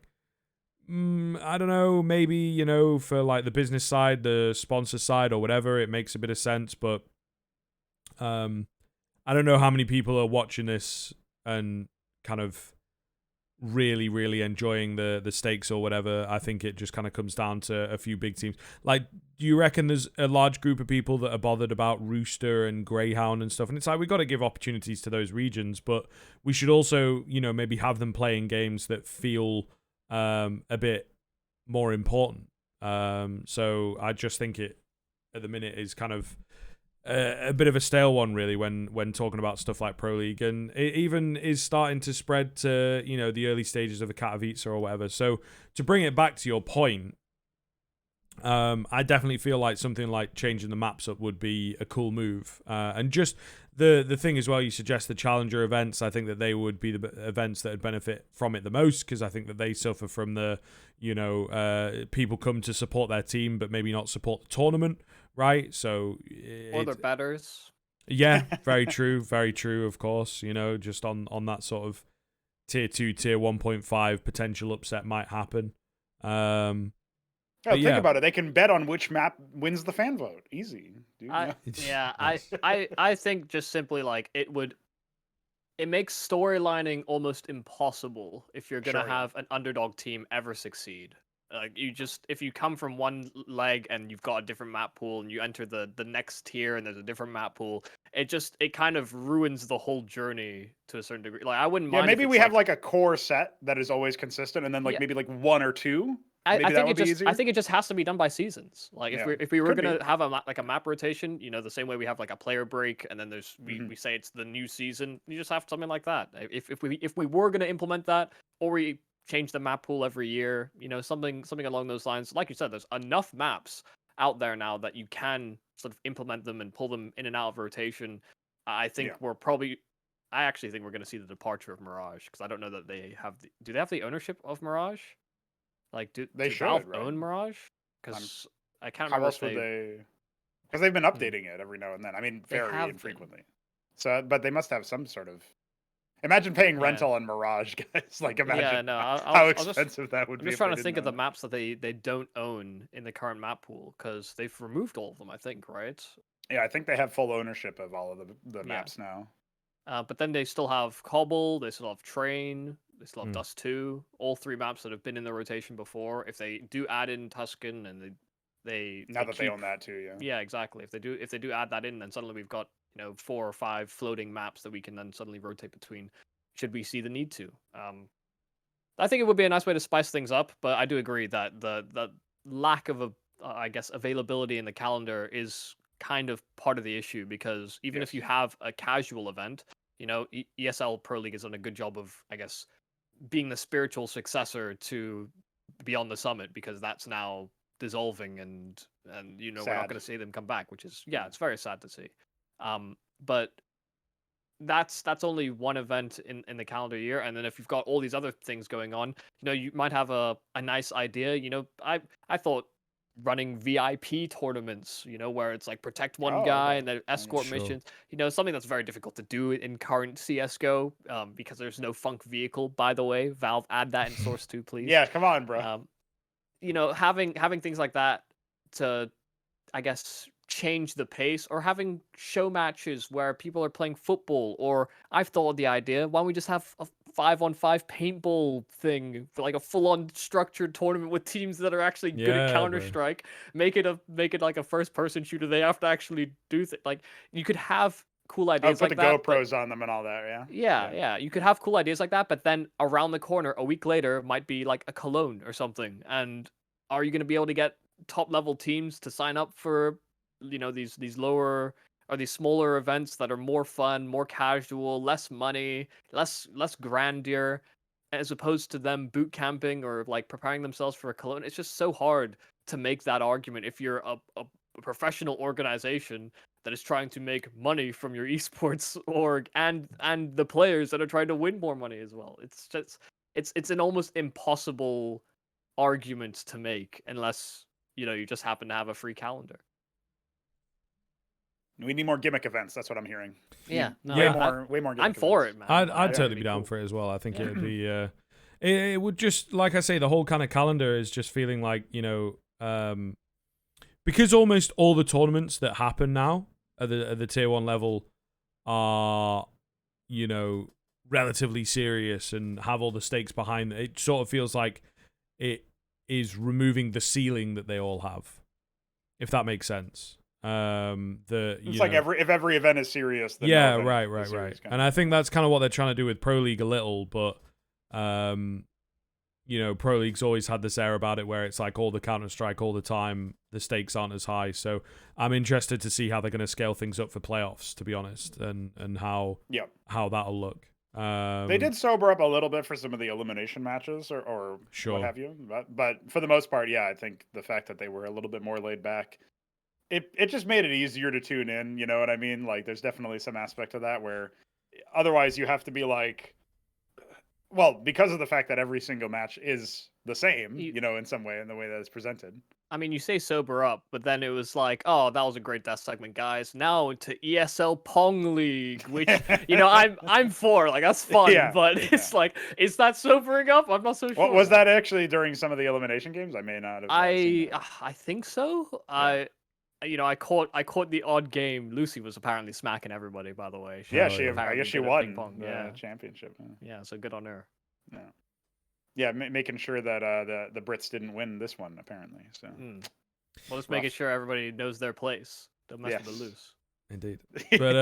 I don't know, maybe, you know, for like the business side, the sponsor side or whatever, it makes a bit of sense, but I don't know how many people are watching this and kind of really, really enjoying the stakes or whatever. I think it just kind of comes down to a few big teams. Like, do you reckon there's a large group of people that are bothered about Rooster and Greyhound and stuff? And it's like, we got to give opportunities to those regions, but we should also, you know, maybe have them playing games that feel a bit more important. So I just think it, at the minute, is kind of a bit of a stale one, really, when talking about stuff like Pro League, and it even is starting to spread to, you know, the early stages of a Katowice or whatever. So to bring it back to your point, I definitely feel like something like changing the maps up would be a cool move, and just the thing as well, you suggest the challenger events. I think that they would be the events that would benefit from it the most, because I think that they suffer from the, you know, people come to support their team but maybe not support the tournament, right? So Or their betters. yeah, very true, very true. Of course, you know, just on that sort of tier 2, tier 1.5 potential upset might happen. Think about it. They can bet on which map wins the fan vote. Easy, dude. I think just simply like it makes storylining almost impossible if you're gonna have an underdog team ever succeed. Like, if you come from one leg and you've got a different map pool and you enter the next tier and there's a different map pool, it kind of ruins the whole journey to a certain degree. Like, I wouldn't mind. Yeah, maybe we have like a core set that is always consistent, and then like maybe like one or two. I think it just has to be done by seasons. Like, if we were gonna have a map rotation, you know, the same way we have like a player break, and then we say it's the new season. You just have something like that. If we were gonna implement that, or we change the map pool every year, you know, something along those lines. Like you said, there's enough maps out there now that you can sort of implement them and pull them in and out of rotation. I think I actually think we're going to see the departure of Mirage, because I don't know that they have. Do they have the ownership of Mirage? Like, do Valve own Mirage? Because I can't remember. How else would they? Because they've been updating it every now and then. I mean, very infrequently. So, but they must have some sort of. Imagine paying rental on Mirage, guys. Like, imagine how expensive that would be. I'm just trying to think of the maps that they don't own in the current map pool, because they've removed all of them, I think, right? Yeah, I think they have full ownership of all of the maps now. But then they still have Cobble, they still have Train, they still have Dust 2, all 3 maps that have been in the rotation before. If they do add in Tuscan and they own that too, yeah. Yeah, exactly. If they do add that in, then suddenly we've got, you know, 4 or 5 floating maps that we can then suddenly rotate between, should we see the need to. I think it would be a nice way to spice things up, but I do agree that the lack of availability in the calendar is kind of part of the issue, because even if you have a casual event, you know, ESL Pro League has done a good job of, I guess, being the spiritual successor to Beyond the Summit, because that's now dissolving, and you know, we're not going to see them come back, which is it's very sad to see. But that's only one event in the calendar year, and then if you've got all these other things going on, you know, you might have a nice idea. You know, I thought running VIP tournaments, you know, where it's like protect one guy and then escort missions, you know, something that's very difficult to do in current CSGO, because there's no Funk vehicle, by the way. Valve, add that in Source 2, please. Yeah, come on, bro. You know, having things like that to, I guess, change the pace, or having show matches where people are playing football, or I've thought of the idea, why don't we just have a 5-on-5 paintball thing, for like a full-on structured tournament with teams that are actually good at Counter-Strike. Make it like a first-person shooter. They have to actually do things. Like, you could have cool ideas like that. Put the GoPros on them and all that, yeah. You could have cool ideas like that, but then around the corner, a week later, might be like a Cologne or something. And are you going to be able to get top-level teams to sign up for, you know, these lower or these smaller events that are more fun, more casual, less money, less grandeur, as opposed to them boot camping or like preparing themselves for a Cologne? It's just so hard to make that argument if you're a professional organization that is trying to make money from your esports org, and the players that are trying to win more money as well. It's just it's an almost impossible argument to make, unless, you know, you just happen to have a free calendar. We need more gimmick events. That's what I'm hearing. Yeah, no, Way more. I'm Gimmick for events. it, man. I'd That'd totally be be down cool. for it as well. I think it'd be it would just, like I say, the whole kind of calendar is just feeling like, because almost all the tournaments that happen now at the tier 1 level are, relatively serious and have all the stakes behind it. It sort of feels like it is removing the ceiling that they all have, if that makes sense. It's like if every event is serious, then yeah, no event right. is serious, kind And of. I think that's kind of what they're trying to do with Pro League a little, but Pro League's always had this air about it where it's like all the Counter-Strike all the time, the stakes aren't as high. So I'm interested to see how they're going to scale things up for playoffs, to be honest, and how that'll look. They did sober up a little bit for some of the elimination matches or Sure. what have you, but for the most part, yeah, I think the fact that they were a little bit more laid back, it just made it easier to tune in. You know what I mean? Like, there's definitely some aspect of that where otherwise you have to be like, well, because of the fact that every single match is the same, in some way, in the way that it's presented. I mean, you say sober up, but then it was like, oh, that was a great death segment, guys. Now to ESL Pong League, which I'm for. Like, that's fun, but it's like, is that sobering up? I'm not so sure. What was that actually during some of the elimination games? I may not have. I think so. Yeah. I caught the odd game. Lucy was apparently smacking everybody. By the way, I guess she won the championship. Yeah, so good on her. Yeah. Yeah, making sure that the Brits didn't win this one, apparently. So, well, just making sure everybody knows their place. Don't mess with the loose. Indeed, but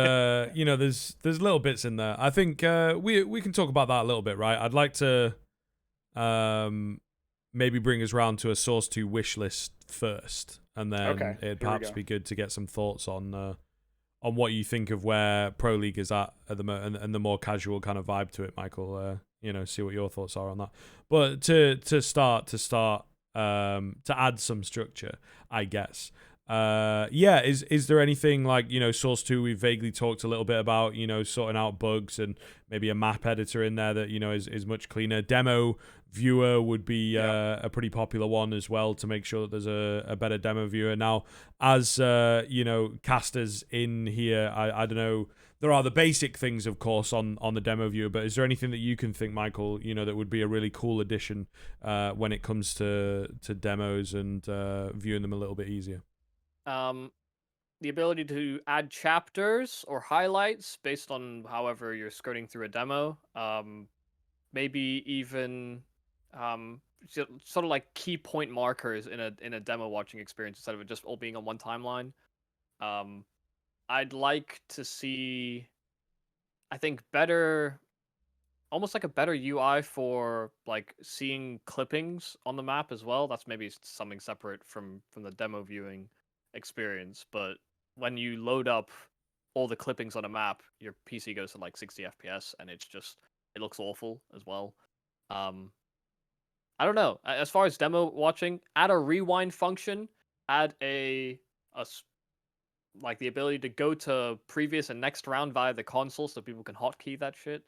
there's little bits in there. I think we can talk about that a little bit, right? I'd like to maybe bring us round to a CS2 Wishlist first, and then it'd perhaps be good to get some thoughts on what you think of where Pro League is at the moment and the more casual kind of vibe to it, Michael. See what your thoughts are on that. But to start, to add some structure, I guess. Is there anything like, CS2 we've vaguely talked a little bit about, sorting out bugs and maybe a map editor in there that, is much cleaner. Demo viewer would be a pretty popular one as well, to make sure that there's a better demo viewer. Now, as, casters in here, I don't know, there are the basic things, of course, on the demo viewer, but is there anything that you can think, Michael, that would be a really cool addition when it comes to demos and viewing them a little bit easier? The ability to add chapters or highlights based on however you're skirting through a demo. Maybe even sort of like key point markers in a demo watching experience instead of it just all being on one timeline. I'd like to see, I think, almost like a better UI for like seeing clippings on the map as well. That's maybe something separate from the demo viewing experience, but when you load up all the clippings on a map, your PC goes to like 60 FPS, and it looks awful as well. I don't know. As far as demo watching, add a rewind function, add like the ability to go to previous and next round via the console, so people can hotkey that shit.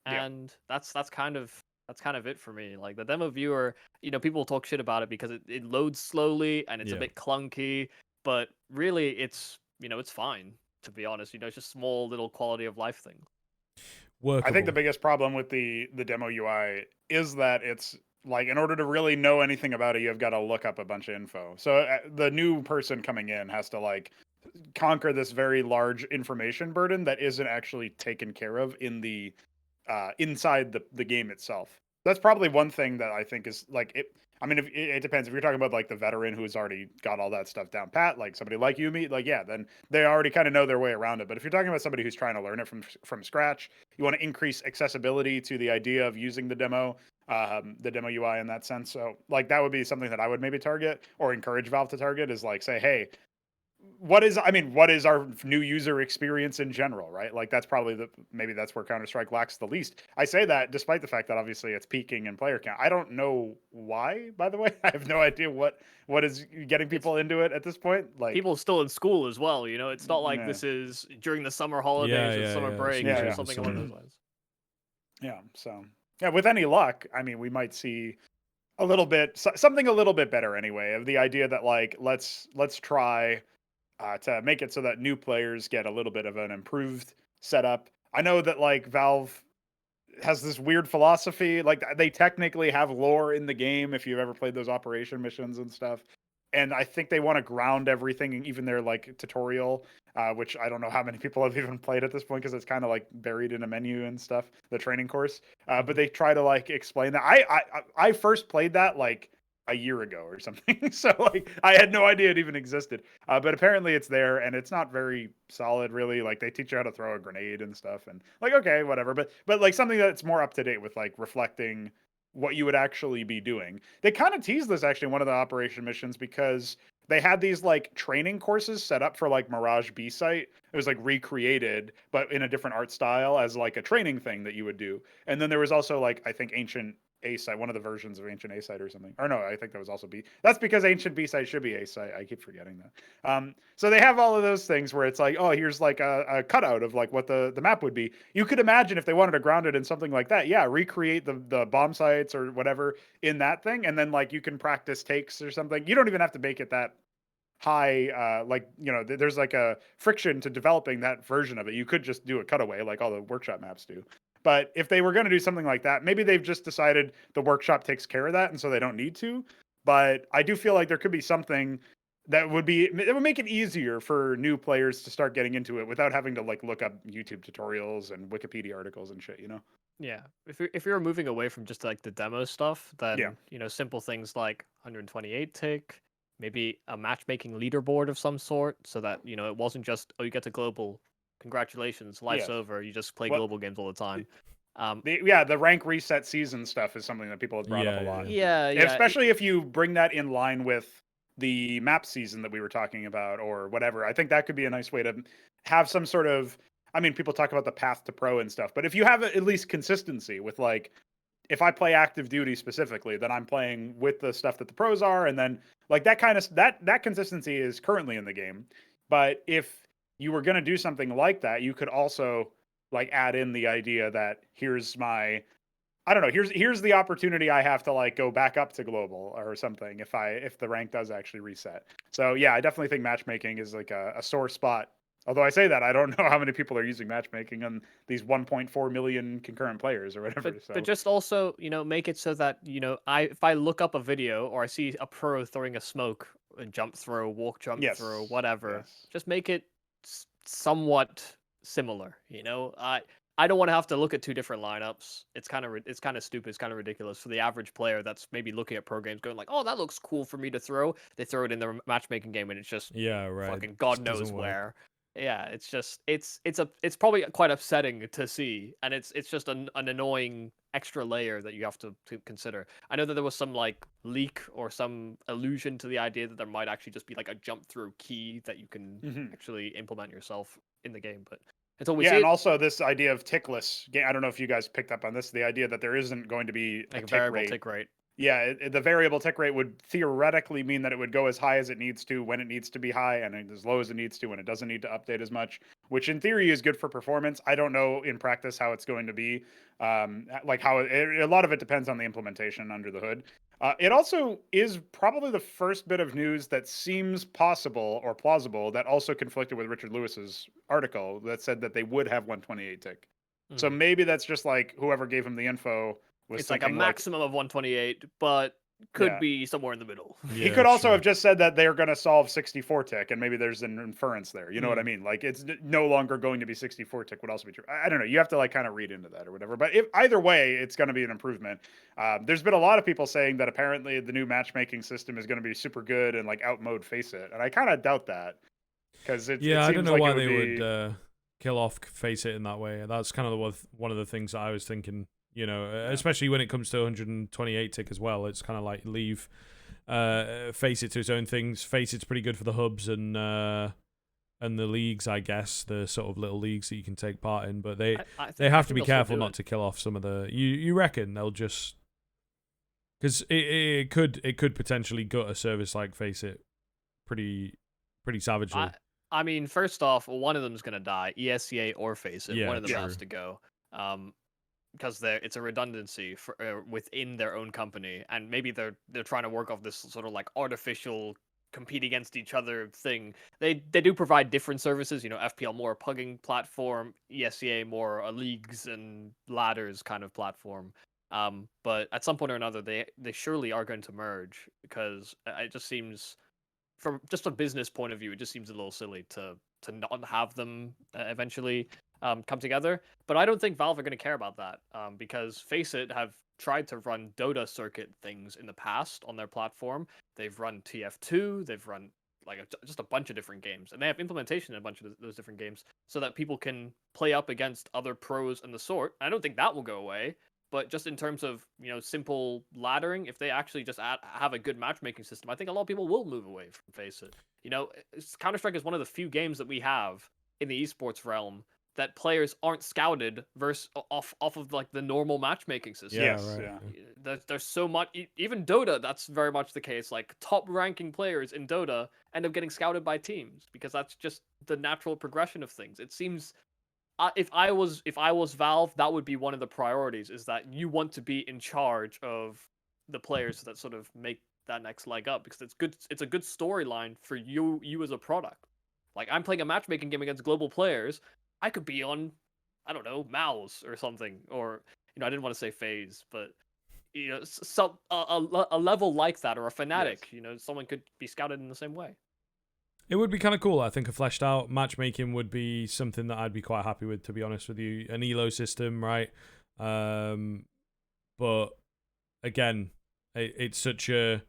And that's kind of it for me. Like, the demo viewer, people talk shit about it because it loads slowly and it's a bit clunky, but really it's it's fine, to be honest. It's just small little quality of life things. I think the biggest problem with the demo UI is that it's like, in order to really know anything about it, you've got to look up a bunch of info. So the new person coming in has to like conquer this very large information burden that isn't actually taken care of in the inside the game itself. That's probably one thing that I think is like it. I mean, it depends. If you're talking about like the veteran who's already got all that stuff down pat, like somebody like YouM3, like, yeah, then they already kind of know their way around it. But if you're talking about somebody who's trying to learn it from scratch, you want to increase accessibility to the idea of using the demo UI in that sense. So like that would be something that I would maybe target or encourage Valve to target, is like, say, hey, what is our new user experience in general, right? Like, that's probably maybe that's where Counter-Strike lacks the least. I say that despite the fact that obviously it's peaking in player count. I don't know why, by the way. I have no idea what is getting people into it at this point. Like, people still in school as well, it's not like this is during the summer holidays or summer break or something along those lines. Yeah, so with any luck, I mean, we might see something a little bit better anyway, of the idea that like let's try to make it so that new players get a little bit of an improved setup. I know that like Valve has this weird philosophy. Like they technically have lore in the game if you've ever played those operation missions and stuff. And I think they want to ground everything, even their like tutorial, which I don't know how many people have even played at this point because it's kind of like buried in a menu and stuff. The training course, but they try to like explain that. I first played that like a year ago or something, so like I had no idea it even existed. But apparently it's there, and it's not very solid, really. Like they teach you how to throw a grenade and stuff, and like okay, whatever. But like something that's more up to date with like reflecting what you would actually be doing. They kind of teased this actually in one of the operation missions because they had these like training courses set up for like Mirage B site. It was like recreated, but in a different art style as like a training thing that you would do. And then there was also like I think ancient A site, one of the versions of ancient A site or something. Or no, I think that was also B. That's because ancient B site should be A site. I keep forgetting that. So they have all of those things where it's like, oh, here's like a cutout of like what the map would be. You could imagine if they wanted to ground it in something like that, yeah, recreate the bomb sites or whatever in that thing, and then like you can practice takes or something. You don't even have to make it that high like there's like a friction to developing that version of it. You could just do a cutaway like all the workshop maps do. But if they were going to do something like that, maybe they've just decided the workshop takes care of that and so they don't need to. But I do feel like there could be something that would make it easier for new players to start getting into it without having to like look up YouTube tutorials and Wikipedia articles and shit, Yeah, if you're moving away from just like the demo stuff, Yeah. then simple things like 128 tick, maybe a matchmaking leaderboard of some sort, so that it wasn't just you get to global, congratulations, life's Yeah. over, you just play What global games all the time. the rank reset season stuff is something that people have brought up a lot. Yeah, Especially if you bring that in line with the map season that we were talking about or whatever. I think that could be a nice way to have some sort of, I mean, people talk about the path to pro and stuff, but if you have at least consistency with like, if I play active duty specifically, then I'm playing with the stuff that the pros are. And then like that kind of, that consistency is currently in the game. But if you were going to do something like that, you could also like add in the idea that here's my, I don't know, here's the opportunity I have to like go back up to global or something if the rank does actually reset. So yeah, I definitely think matchmaking is like a sore spot. Although I say that, I don't know how many people are using matchmaking on these 1.4 million concurrent players or whatever. but just also make it so that if I look up a video or I see a pro throwing a smoke, a jump throw, walk jump throw, whatever, just make it somewhat similar. I don't want to have to look at two different lineups. It's kind of stupid. It's kind of ridiculous for the average player that's maybe looking at pro games, going like, "Oh, that looks cool for me to throw." They throw it in their matchmaking game, and it's just fucking God knows where. Yeah, it's just it's probably quite upsetting to see, and it's just an annoying extra layer that you have to consider. I know that there was some like leak or some allusion to the idea that there might actually just be like a jump through key that you can actually implement yourself in the game, but until we see and also this idea of tickless. I don't know if you guys picked up on this. The idea that there isn't going to be like a variable tick rate. Yeah, the variable tick rate would theoretically mean that it would go as high as it needs to when it needs to be high, and as low as it needs to when it doesn't need to update as much. Which in theory is good for performance. I don't know in practice how it's going to be. Like how a lot of it depends on the implementation under the hood. It also is probably the first bit of news that seems possible or plausible that also conflicted with Richard Lewis's article that said that they would have 128 tick. So maybe that's just like whoever gave him the info was it's like a maximum of 128, but could be somewhere in the middle. He could also have just said that they're going to solve 64 tick, and maybe there's an inference there. You know what I mean? Like it's no longer going to be 64 tick would also be true. I don't know. You have to like kind of read into that or whatever. But either way, it's going to be an improvement. There's been a lot of people saying that apparently the new matchmaking system is going to be super good and like outmode Face It, and I kind of doubt that because it I don't know like why they would kill off Face It in that way. That's kind of one of the things that I was thinking. Especially when it comes to 128 tick as well. It's kind of like leave Face It to its own things. Face It's pretty good for the hubs and the leagues, I guess, the sort of little leagues that you can take part in. But they have to be careful not to kill off some of the. You reckon they'll just because it could potentially gut a service like Face It pretty savagely. I mean, first off, one of them's gonna die, ESCA or Face It. Yeah, one of them has to go. Because it's a redundancy within their own company, and maybe they're trying to work off this sort of like artificial compete against each other thing. They do provide different services. FPL more a pugging platform, ESEA more a leagues and ladders kind of platform. But at some point or another, they surely are going to merge, because it just seems, from just a business point of view, it just seems a little silly to not have them eventually come together. But I don't think Valve are going to care about that, because Faceit have tried to run Dota circuit things in the past on their platform. They've run TF2, they've run just a bunch of different games, and they have implementation in a bunch of those different games so that people can play up against other pros and the sort. I don't think that will go away. But just in terms of simple laddering, if they actually just have a good matchmaking system, I think a lot of people will move away from Faceit. Counter-Strike is one of the few games that we have in the esports realm that players aren't scouted off of like the normal matchmaking system. Yes, right. yeah. There's so much. Even Dota, that's very much the case. Like top ranking players in Dota end up getting scouted by teams, because that's just the natural progression of things. It seems. If I was Valve, that would be one of the priorities, is that you want to be in charge of the players that sort of make that next leg up, because it's a good storyline for you as a product. Like, I'm playing a matchmaking game against global players, I could be on, I don't know, Mouse or something, or I didn't want to say FaZe, but some a level like that, or a Fnatic. Yes. Someone could be scouted in the same way. It would be kind of cool. I think a fleshed out matchmaking would be something that I'd be quite happy with, to be honest with you. An elo system, right? But again, it's such a.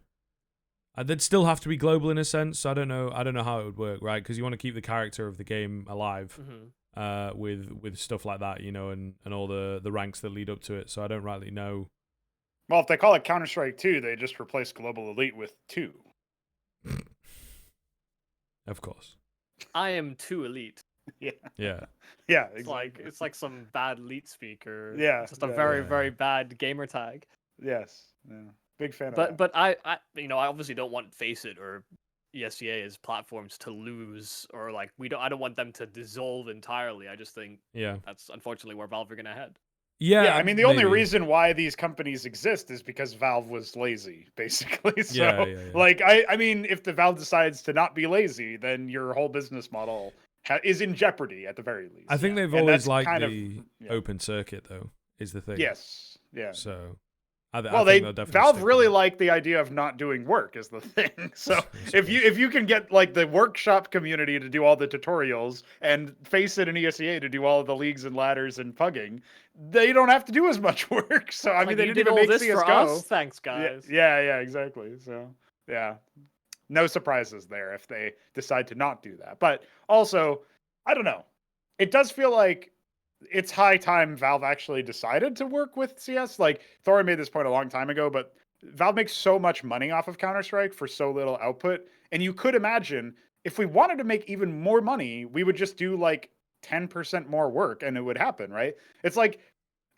They'd still have to be global in a sense. I don't know how it would work, right? Because you want to keep the character of the game alive, with stuff like that, and all the ranks that lead up to it. So I don't rightly know. Well, if they call it Counter-Strike 2, they just replace Global Elite with 2. Of course. I am too elite. Yeah. Yeah. Yeah, It's like some bad elite speaker. Yeah, Just a yeah, very bad gamer tag. Yes. Yeah. Big fan of But that. but I obviously don't want Faceit or ESEA as platforms to lose, or like I don't want them to dissolve entirely. I just think that's unfortunately where Valve are gonna head. Yeah, I mean, the only reason why these companies exist is because Valve was lazy, basically. So, like, I mean, if the Valve decides to not be lazy, then your whole business model is in jeopardy at the very least. I think they've always liked the open circuit, though, is the thing. Yes. Yeah. So, Valve really like the idea of not doing work is the thing. So if you can get like the workshop community to do all the tutorials and Faceit and ESEA to do all of the leagues and ladders and pugging, they don't have to do as much work. So I mean, they didn't even make CS:GO. For us? Thanks, guys. Yeah, exactly. So yeah, no surprises there if they decide to not do that. But also, I don't know. It does feel like it's high time Valve actually decided to work with CS. Like, Thor made this point a long time ago, but Valve makes so much money off of Counter-Strike for so little output. And you could imagine if we wanted to make even more money, we would just do like 10% more work and it would happen, right? It's like,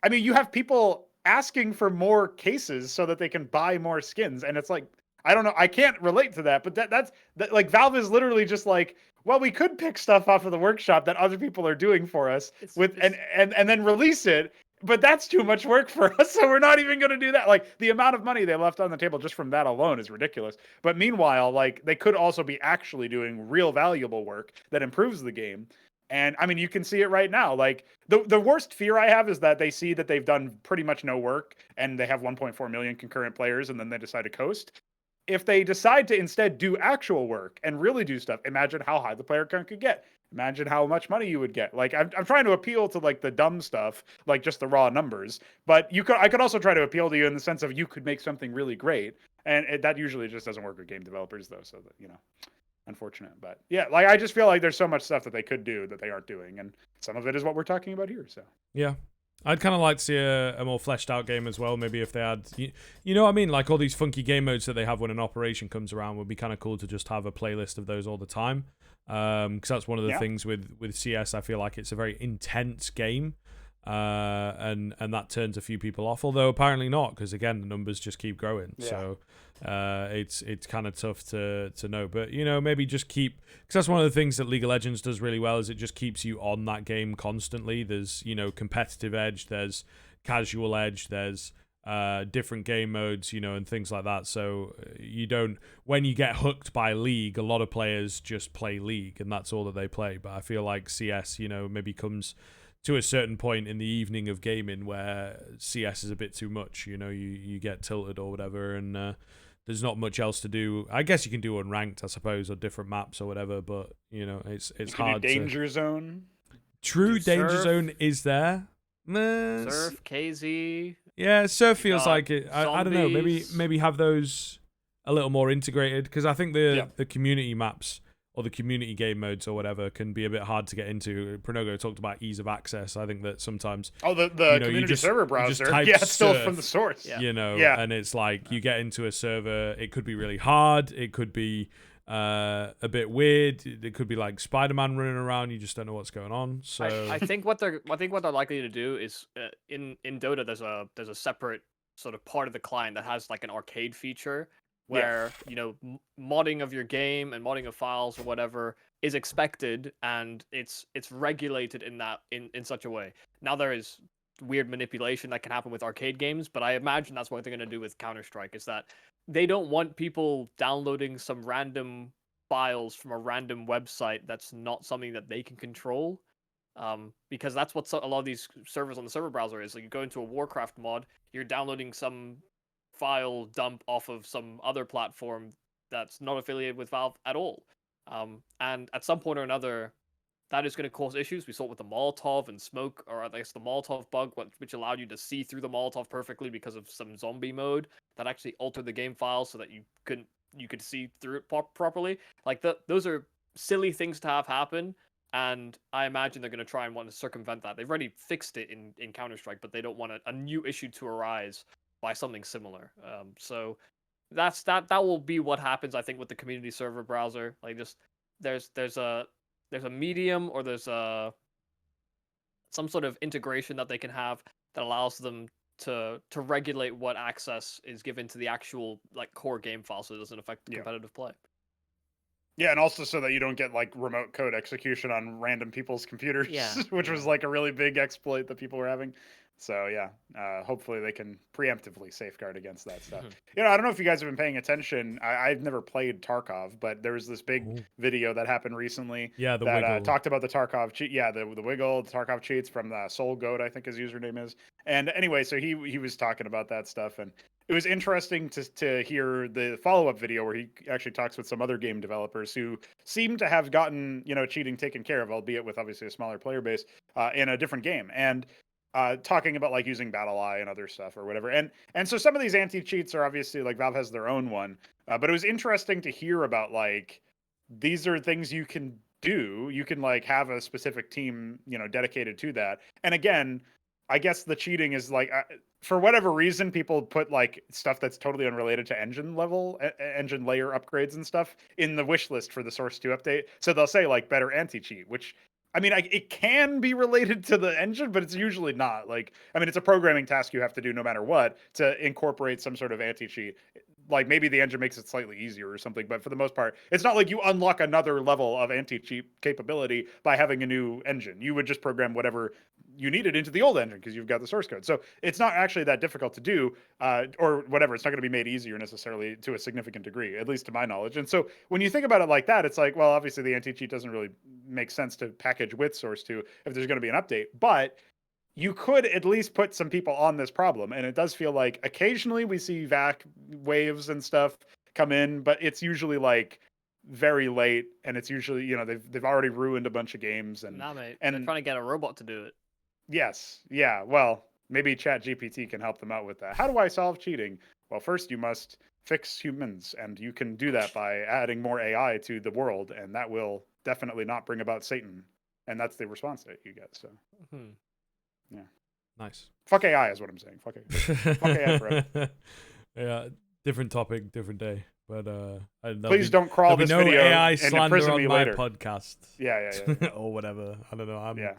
I mean, you have people asking for more cases so that they can buy more skins. And it's like, I don't know. I can't relate to that, but that's like Valve is literally just like, well, we could pick stuff off of the workshop that other people are doing for us and then release it, but that's too much work for us, so we're not even going to do that. Like, the amount of money they left on the table just from that alone is ridiculous. But meanwhile, like, they could also be actually doing real valuable work that improves the game. And I mean, you can see it right now. Like, the worst fear I have is that they see that they've done pretty much no work and they have 1.4 million concurrent players and then they decide to coast. If they decide to instead do actual work and really do stuff, imagine how high the player count could get. Imagine how much money you would get. Like, I'm trying to appeal to like the dumb stuff, like just the raw numbers. But I could also try to appeal to you in the sense of you could make something really great, and that usually just doesn't work with game developers, though. So that, unfortunate. But yeah, like, I just feel like there's so much stuff that they could do that they aren't doing, and some of it is what we're talking about here. So yeah. I'd kind of like to see a more fleshed out game as well. Maybe if they had, you know what I mean? Like, all these funky game modes that they have when an operation comes around would be kind of cool to just have a playlist of those all the time. Because that's one of the things with CS. I feel like it's a very intense game. And that turns a few people off, although apparently not, because again, the numbers just keep growing. Yeah. So it's kind of tough to know. But, maybe just keep, because that's one of the things that League of Legends does really well, is it just keeps you on that game constantly. There's, competitive edge, there's casual edge, there's different game modes, and things like that. So you don't, when you get hooked by League, a lot of players just play League and that's all that they play. But I feel like CS, maybe comes to a certain point in the evening of gaming where CS is a bit too much. You get tilted or whatever, and there's not much else to do. I guess you can do unranked, I suppose, or different maps or whatever, but it's hard. Danger Zone. True, Danger Surf. Zone is there. Surf, KZ. Yeah, Surf feels like it. I don't know. Zombies. Maybe have those a little more integrated, because I think the community maps or the community game modes or whatever can be a bit hard to get into. Pronogo talked about ease of access. I think that sometimes the community server browser, it's still from the source. And it's like you get into a server, it could be really hard, it could be a bit weird, it could be like Spider-Man running around, you just don't know what's going on. So I think what they're likely to do is in Dota there's a separate sort of part of the client that has like an arcade feature where modding of your game and modding of files or whatever is expected, and it's regulated in such a way. Now there is weird manipulation that can happen with arcade games, but I imagine that's what they're going to do with Counter-Strike, is that they don't want people downloading some random files from a random website that's not something that they can control, because that's what a lot of these servers on the server browser is. Like, you go into a Warcraft mod, you're downloading some file dump off of some other platform that's not affiliated with Valve at all. And at some point or another, that is going to cause issues. We saw it with the Molotov and Smoke, or I guess the Molotov bug, which allowed you to see through the Molotov perfectly because of some zombie mode that actually altered the game file so that you could see through it properly. Like, those are silly things to have happen, and I imagine they're going to try and want to circumvent that. They've already fixed it in Counter-Strike, but they don't want a new issue to arise by something similar. So that will be what happens, I think, with the community server browser. Like, just there's a medium, or there's some sort of integration that they can have that allows them to regulate what access is given to the actual like core game file, so it doesn't affect competitive play. Yeah, and also so that you don't get like remote code execution on random people's computers, which was like a really big exploit that people were having. So hopefully they can preemptively safeguard against that stuff. I don't know if you guys have been paying attention. I've never played Tarkov, but there was this big video that happened recently that talked about the Tarkov cheat. Yeah, the Wiggle, the Tarkov cheats from the Soul Goat, I think his username is. And anyway, so he was talking about that stuff, and it was interesting to hear the follow-up video where he actually talks with some other game developers who seem to have gotten cheating taken care of, albeit with obviously a smaller player base, in a different game. And talking about like using BattleEye and other stuff or whatever. And so some of these anti-cheats are obviously like Valve has their own one. But it was interesting to hear about like, these are things you can do. You can like have a specific team, dedicated to that. And again, I guess the cheating is like, for whatever reason, people put like stuff that's totally unrelated to engine layer upgrades and stuff in the wish list for the Source 2 update. So they'll say like better anti-cheat, which I mean, it can be related to the engine, but it's usually not. Like, I mean, it's a programming task you have to do no matter what to incorporate some sort of anti-cheat. Like, maybe the engine makes it slightly easier or something, but for the most part, it's not like you unlock another level of anti-cheat capability by having a new engine. You would just program whatever you needed into the old engine because you've got the source code. So it's not actually that difficult to do, or whatever. It's not going to be made easier necessarily to a significant degree, at least to my knowledge. And so when you think about it like that, it's like, well, obviously the anti-cheat doesn't really make sense to package with Source 2 if there's going to be an update. But you could at least put some people on this problem. And it does feel like occasionally we see VAC waves and stuff come in, but it's usually like very late, and it's usually, they've already ruined a bunch of games. And nah, mate, they're trying to get a robot to do it. Yes. Yeah. Well, maybe ChatGPT can help them out with that. How do I solve cheating? Well, first you must fix humans, and you can do that by adding more AI to the world, and that will definitely not bring about Satan. And that's the response that you get. So, yeah. Nice. Fuck AI is what I'm saying. Fuck AI. Fuck AI forever. Yeah. Different topic, different day. But please don't crawl this video AI and slander imprison on me my later. podcast. Yeah. Or whatever. I don't know.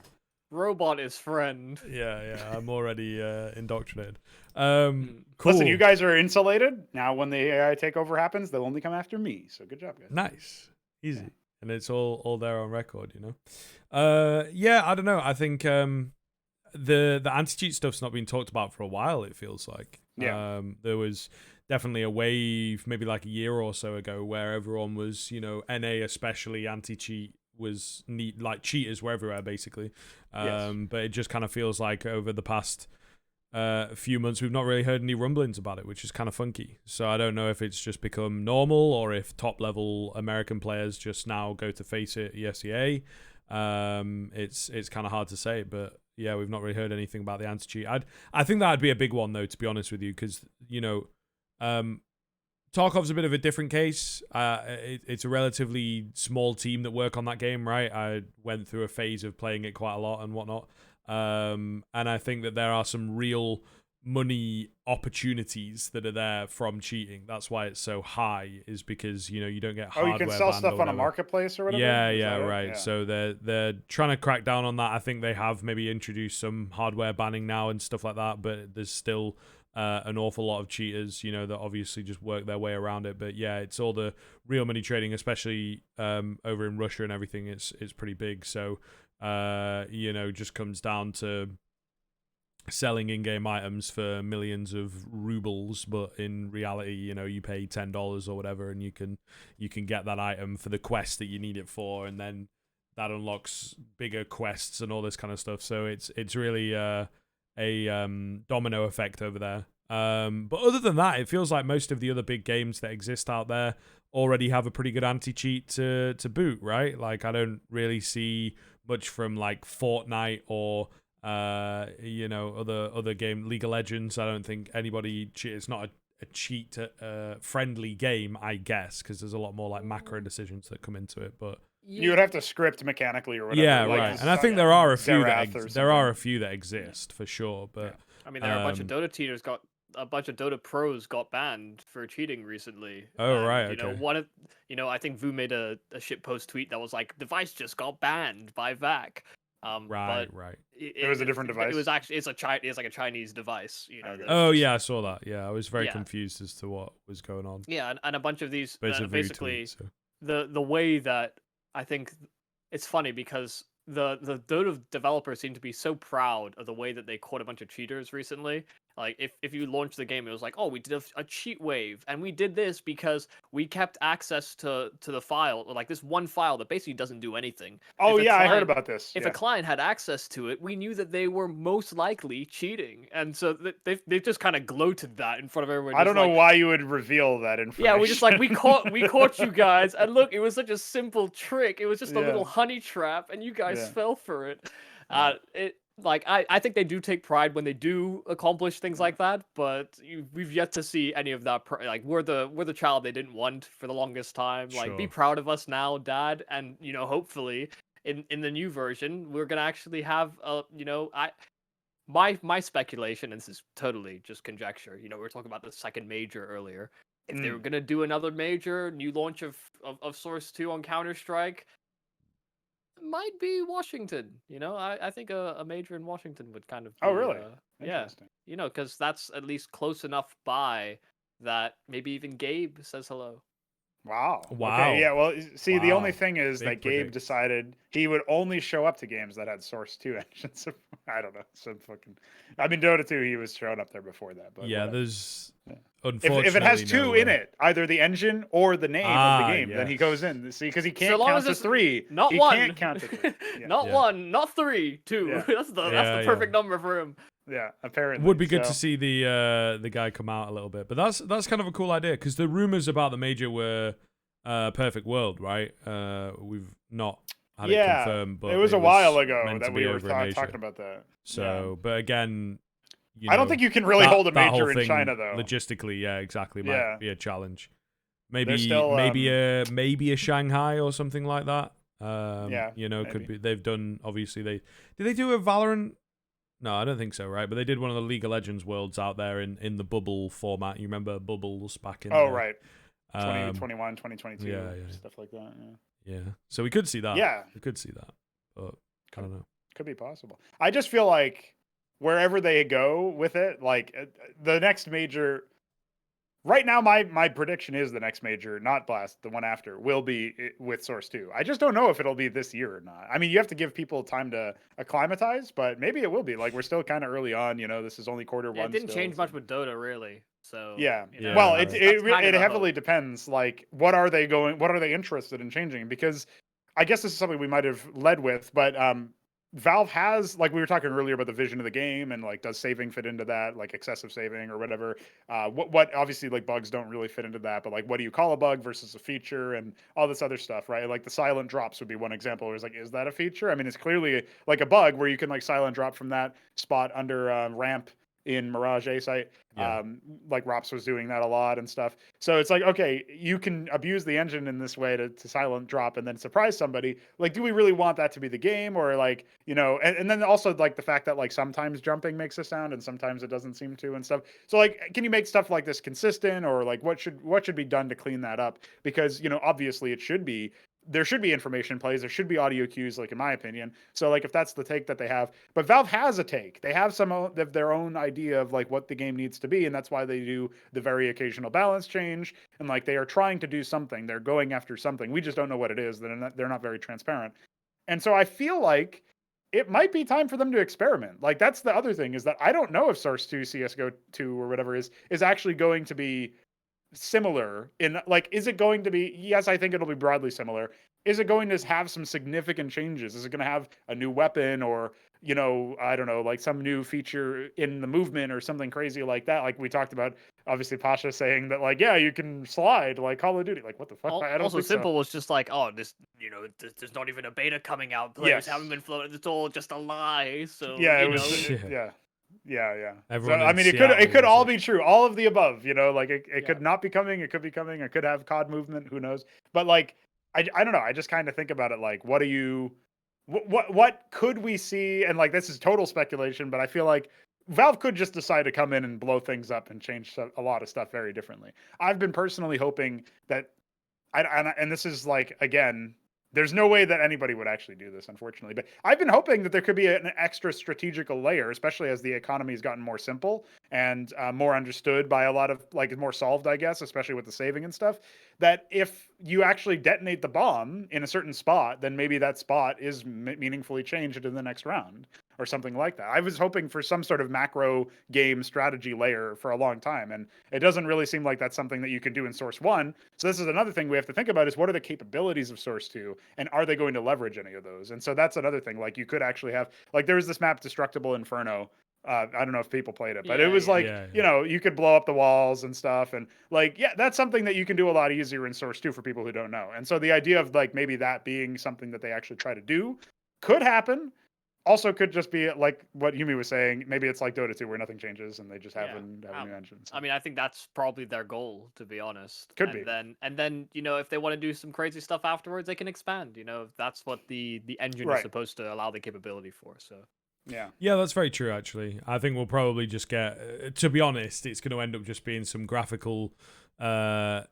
Robot is friend. Yeah. I'm already indoctrinated. Cool. Listen, you guys are insulated. Now when the AI takeover happens, they'll only come after me. So good job, guys. Nice. Easy. Yeah. And it's all there on record, Yeah, I don't know. I think the anti-cheat stuff's not been talked about for a while, it feels like. Yeah. There was definitely a wave, maybe like a year or so ago, where everyone was, NA especially anti-cheat was neat, like cheaters were everywhere basically. Yes. But it just kind of feels like over the past few months we've not really heard any rumblings about it, which is kind of funky. So I don't know if it's just become normal or if top level American players just now go to face it ESEA. It's kind of hard to say, but yeah, we've not really heard anything about the anti-cheat. I think that'd be a big one though, to be honest with you, because Tarkov's a bit of a different case. It's a relatively small team that work on that game, right? I went through a phase of playing it quite a lot and whatnot. And I think that there are some real money opportunities that are there from cheating. That's why it's so high, is because, you don't get hardware you can sell banned stuff or on a whatever. marketplace or whatever? Yeah, Is yeah, that it? right. Yeah. So they're trying to crack down on that. I think they have maybe introduced some hardware banning now and stuff like that, but there's still an awful lot of cheaters, that obviously just work their way around it. But yeah, it's all the real money trading, especially over in Russia and everything. It's pretty big. So just comes down to selling in-game items for millions of rubles, but in reality, you pay $10 or whatever, and you can get that item for the quest that you need it for, and then that unlocks bigger quests and all this kind of stuff. So it's really a domino effect over there. But other than that, it feels like most of the other big games that exist out there already have a pretty good anti-cheat to boot, right? Like, I don't really see much from like Fortnite or other game, League of Legends. I don't think anybody it's not a cheat friendly game, I guess, because there's a lot more like macro decisions that come into it. But you would have to script mechanically or whatever. yeah, like right. And I think there are a few that exist for sure. But I mean, there are a bunch of Dota cheaters a bunch of Dota pros got banned for cheating recently. Oh, and, right, okay. One of I think Vu made a shitpost tweet that was like, device just got banned by VAC. Right. It was a different device. It was actually it's like a Chinese device. Oh yeah, I saw that. Yeah, I was very confused as to what was going on. Yeah, and a bunch of these But it's a basically tweet, so. the way that I think it's funny because the Dota developers seem to be so proud of the way that they caught a bunch of cheaters recently. Like, if you launch the game, it was like, oh, we did a cheat wave, and we did this because we kept access to the file, like this one file that basically doesn't do anything. Oh yeah, I heard about this. If a client had access to it, we knew that they were most likely cheating, and so they've just kind of gloated that in front of everyone. I don't know why you would reveal that information. Yeah, we just like we caught you guys, and look, it was such a simple trick. It was just a little honey trap, and you guys fell for it. I think they do take pride when they do accomplish things like that, but we've yet to see any of that. Like, we're the child they didn't want for the longest time. Like, be proud of us now, Dad, and hopefully in the new version we're gonna actually have my speculation, and this is totally just conjecture. We were talking about the second major earlier. If they were gonna do another major new launch of Source 2 on Counter-Strike, might be Washington. I think a major in Washington would kind of be, oh really interesting. Because that's at least close enough by that maybe even Gabe says hello. Wow. Okay, yeah, well, see, the only thing is that Gabe decided he would only show up to games that had Source 2 engines. I don't know. Dota 2, he was showing up there before that. But yeah, whatever. there's if it has two in it, either the engine or the name of the game, then he goes in. See, because he can't count to three. Not he one. Can't count to three. Yeah. Not one, not three, two. Yeah. That's the perfect number for him. Yeah, apparently. Would be good to see the guy come out a little bit, but that's kind of a cool idea, because the rumors about the major were Perfect World, right? We've not had it confirmed, but it was a while ago that we were talking about that. So, but again, I don't think you can really hold a major in China, though. Logistically, yeah, exactly, might be a challenge. Maybe still, maybe a Shanghai or something like that. Maybe. Could be. They've done, obviously. Did they do a Valorant? No, I don't think so, right? But they did one of the League of Legends worlds out there in the bubble format. You remember bubbles back in? Right. 2021, 2022, stuff like that. Yeah. So we could see that. Yeah, we could see that, but I don't know. Could be possible. I just feel like wherever they go with it, like the next major, right now, my prediction is the next major, not Blast, the one after, will be with Source 2. I just don't know if it'll be this year or not. I mean, you have to give people time to acclimatize, but maybe it will be. Like, we're still kind of early on, this is only quarter Yeah, one it didn't still, change so. much with Dota, really. So Yeah. Yeah, Well, right. it heavily depends. Like, what are they interested in changing? Because I guess this is something we might have led with, but Valve has, like we were talking earlier about the vision of the game and like, does saving fit into that, like excessive saving or whatever? What obviously like bugs don't really fit into that, but like, what do you call a bug versus a feature and all this other stuff, right? Like the silent drops would be one example where it's like, is that a feature? I mean, it's clearly like a bug where you can like silent drop from that spot under ramp in Mirage A site. Yeah. Like Rops was doing that a lot and stuff. So it's like, okay, you can abuse the engine in this way to silent drop and then surprise somebody. Like, do we really want that to be the game? Or like, and then also like the fact that like sometimes jumping makes a sound and sometimes it doesn't seem to and stuff. So like, can you make stuff like this consistent, or like what should be done to clean that up? Because, obviously there should be information plays. There should be audio cues, like in my opinion. So like if that's the take that they have, but Valve has a take. They have some of their own idea of like what the game needs to be, and that's why they do the very occasional balance change. And like they are trying to do something. They're going after something. We just don't know what it is. They're not very transparent. And so I feel like it might be time for them to experiment. Like that's the other thing, is that I don't know if Source 2, CS:GO 2 or whatever is actually going to be similar in, like, is it going to be, yes, I think it'll be broadly similar. Is it going to have some significant changes? Is it going to have a new weapon, or I don't know, like some new feature in the movement or something crazy like that? Like we talked about, obviously Pasha saying that like, yeah, you can slide like Call of Duty. Like, what the fuck? I don't Also, think Simple so. was just like, oh, this, there's not even a beta coming out. Players haven't been floated. It's all just a lie. So Yeah, you it know, was yeah. Everyone So in I mean, Seattle it could was all like, be true, all of the above. Like it Yeah. could not be coming, it could be coming, it could have COD movement, who knows? But like, I don't know. I just kind of think about it like, what could we see? And like, this is total speculation, but I feel like Valve could just decide to come in and blow things up and change a lot of stuff very differently. I've been personally hoping that and this is like, again, there's no way that anybody would actually do this, unfortunately. But I've been hoping that there could be an extra strategical layer, especially as the economy has gotten more simple and more understood by a lot of, like, more solved, I guess, especially with the saving and stuff. That if you actually detonate the bomb in a certain spot, then maybe that spot is meaningfully changed in the next round or something like that. I was hoping for some sort of macro game strategy layer for a long time, and it doesn't really seem like that's something that you can do in Source 1. So this is another thing we have to think about, is what are the capabilities of Source 2, and are they going to leverage any of those? And so that's another thing. Like, you could actually have, like, there was this map, Destructible Inferno. I don't know if people played it, but it was like, you could blow up the walls and stuff. And like, yeah, that's something that you can do a lot easier in Source 2 for people who don't know. And so the idea of like maybe that being something that they actually try to do could happen. Also could just be like what Yumi was saying. Maybe it's like Dota 2 where nothing changes and they just have a new engine. So. I mean, I think that's probably their goal, to be honest. Could be. And then if they want to do some crazy stuff afterwards, they can expand. That's what the engine is supposed to allow the capability for. So. Yeah, that's very true, actually. I think we'll probably just get, to be honest, it's going to end up just being some graphical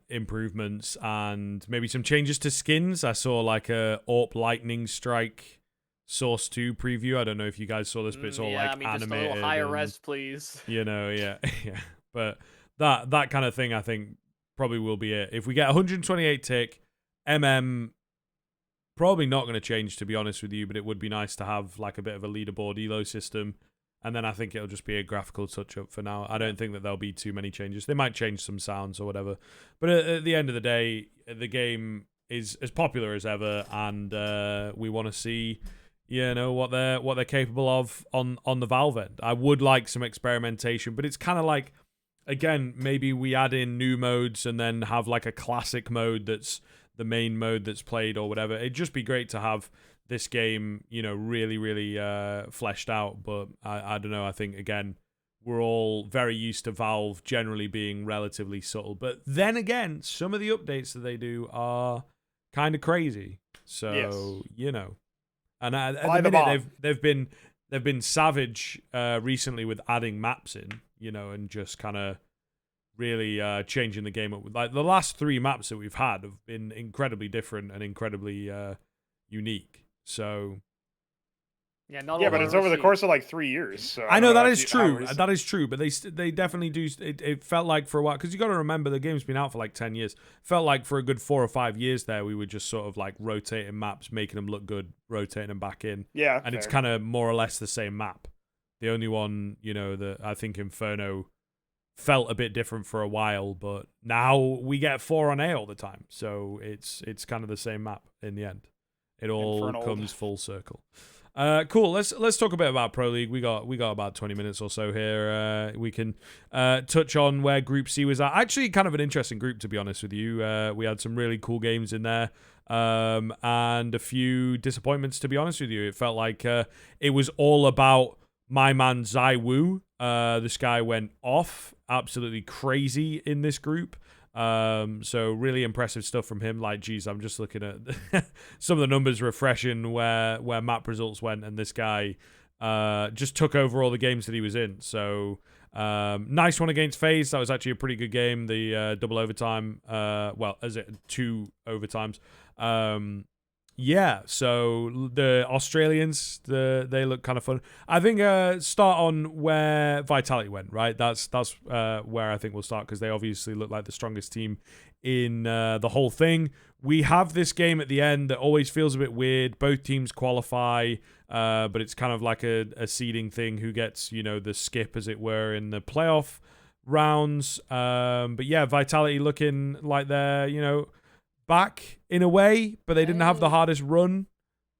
improvements and maybe some changes to skins. I saw like a AWP Lightning Strike Source 2 preview. I don't know if you guys saw this, but it's all like animated. Just a little higher res, please. Yeah. But that kind of thing, I think, probably will be it. If we get 128 tick, probably not going to change, to be honest with you, but it would be nice to have like a bit of a leaderboard elo system. And then I think it'll just be a graphical touch-up for now. I don't think that there'll be too many changes. They might change some sounds or whatever. But at the end of the day, the game is as popular as ever, and we want to see what they're capable of on the Valve end. I would like some experimentation, but it's kind of like, again, maybe we add in new modes and then have like a classic mode that's the main mode that's played or whatever. It'd just be great to have this game, really, really fleshed out. But I don't know. I think, again, we're all very used to Valve generally being relatively subtle. But then again, some of the updates that they do are kind of crazy. So, And at the minute, they've been savage recently with adding maps in, and just kind of really changing the game up. Like the last 3 maps that we've had have been incredibly different and incredibly unique. So Yeah, not Yeah, all but well it's over the received. course of like 3 years. So I know that if is you- true. how That is true. But they definitely do. It felt like for a while, because you got to remember the game's been out for like 10 years. Felt like for a good 4 or 5 years there, we were just sort of like rotating maps, making them look good, rotating them back in, Yeah, and it's fair. kind of more or less the same map. The only one, that I think Inferno felt a bit different for a while, but now we get 4 on A all the time, so it's kind of the same map in the end. It all Infernal. comes full circle. Cool. Let's talk a bit about Pro League. We got about 20 minutes or so here. We can touch on where Group C was at. Actually, kind of an interesting group, to be honest with you. We had some really cool games in there, and a few disappointments, to be honest with you. It felt like it was all about my man Zai Wu. This guy went off absolutely crazy in this group. So really impressive stuff from him. Like, geez, I'm just looking at some of the numbers refreshing where map results went, and this guy just took over all the games that he was in. So nice one against FaZe. That was actually a pretty good game. The double overtime. Well, as it 2 overtimes. Yeah, so the Australians, they look kind of fun. I think start on where Vitality went, right? That's where I think we'll start, because they obviously look like the strongest team in the whole thing. We have this game at the end that always feels a bit weird. Both teams qualify, but it's kind of like a seeding thing, who gets, the skip, as it were, in the playoff rounds. But yeah, Vitality looking like they're, back in a way, but they didn't have the hardest run,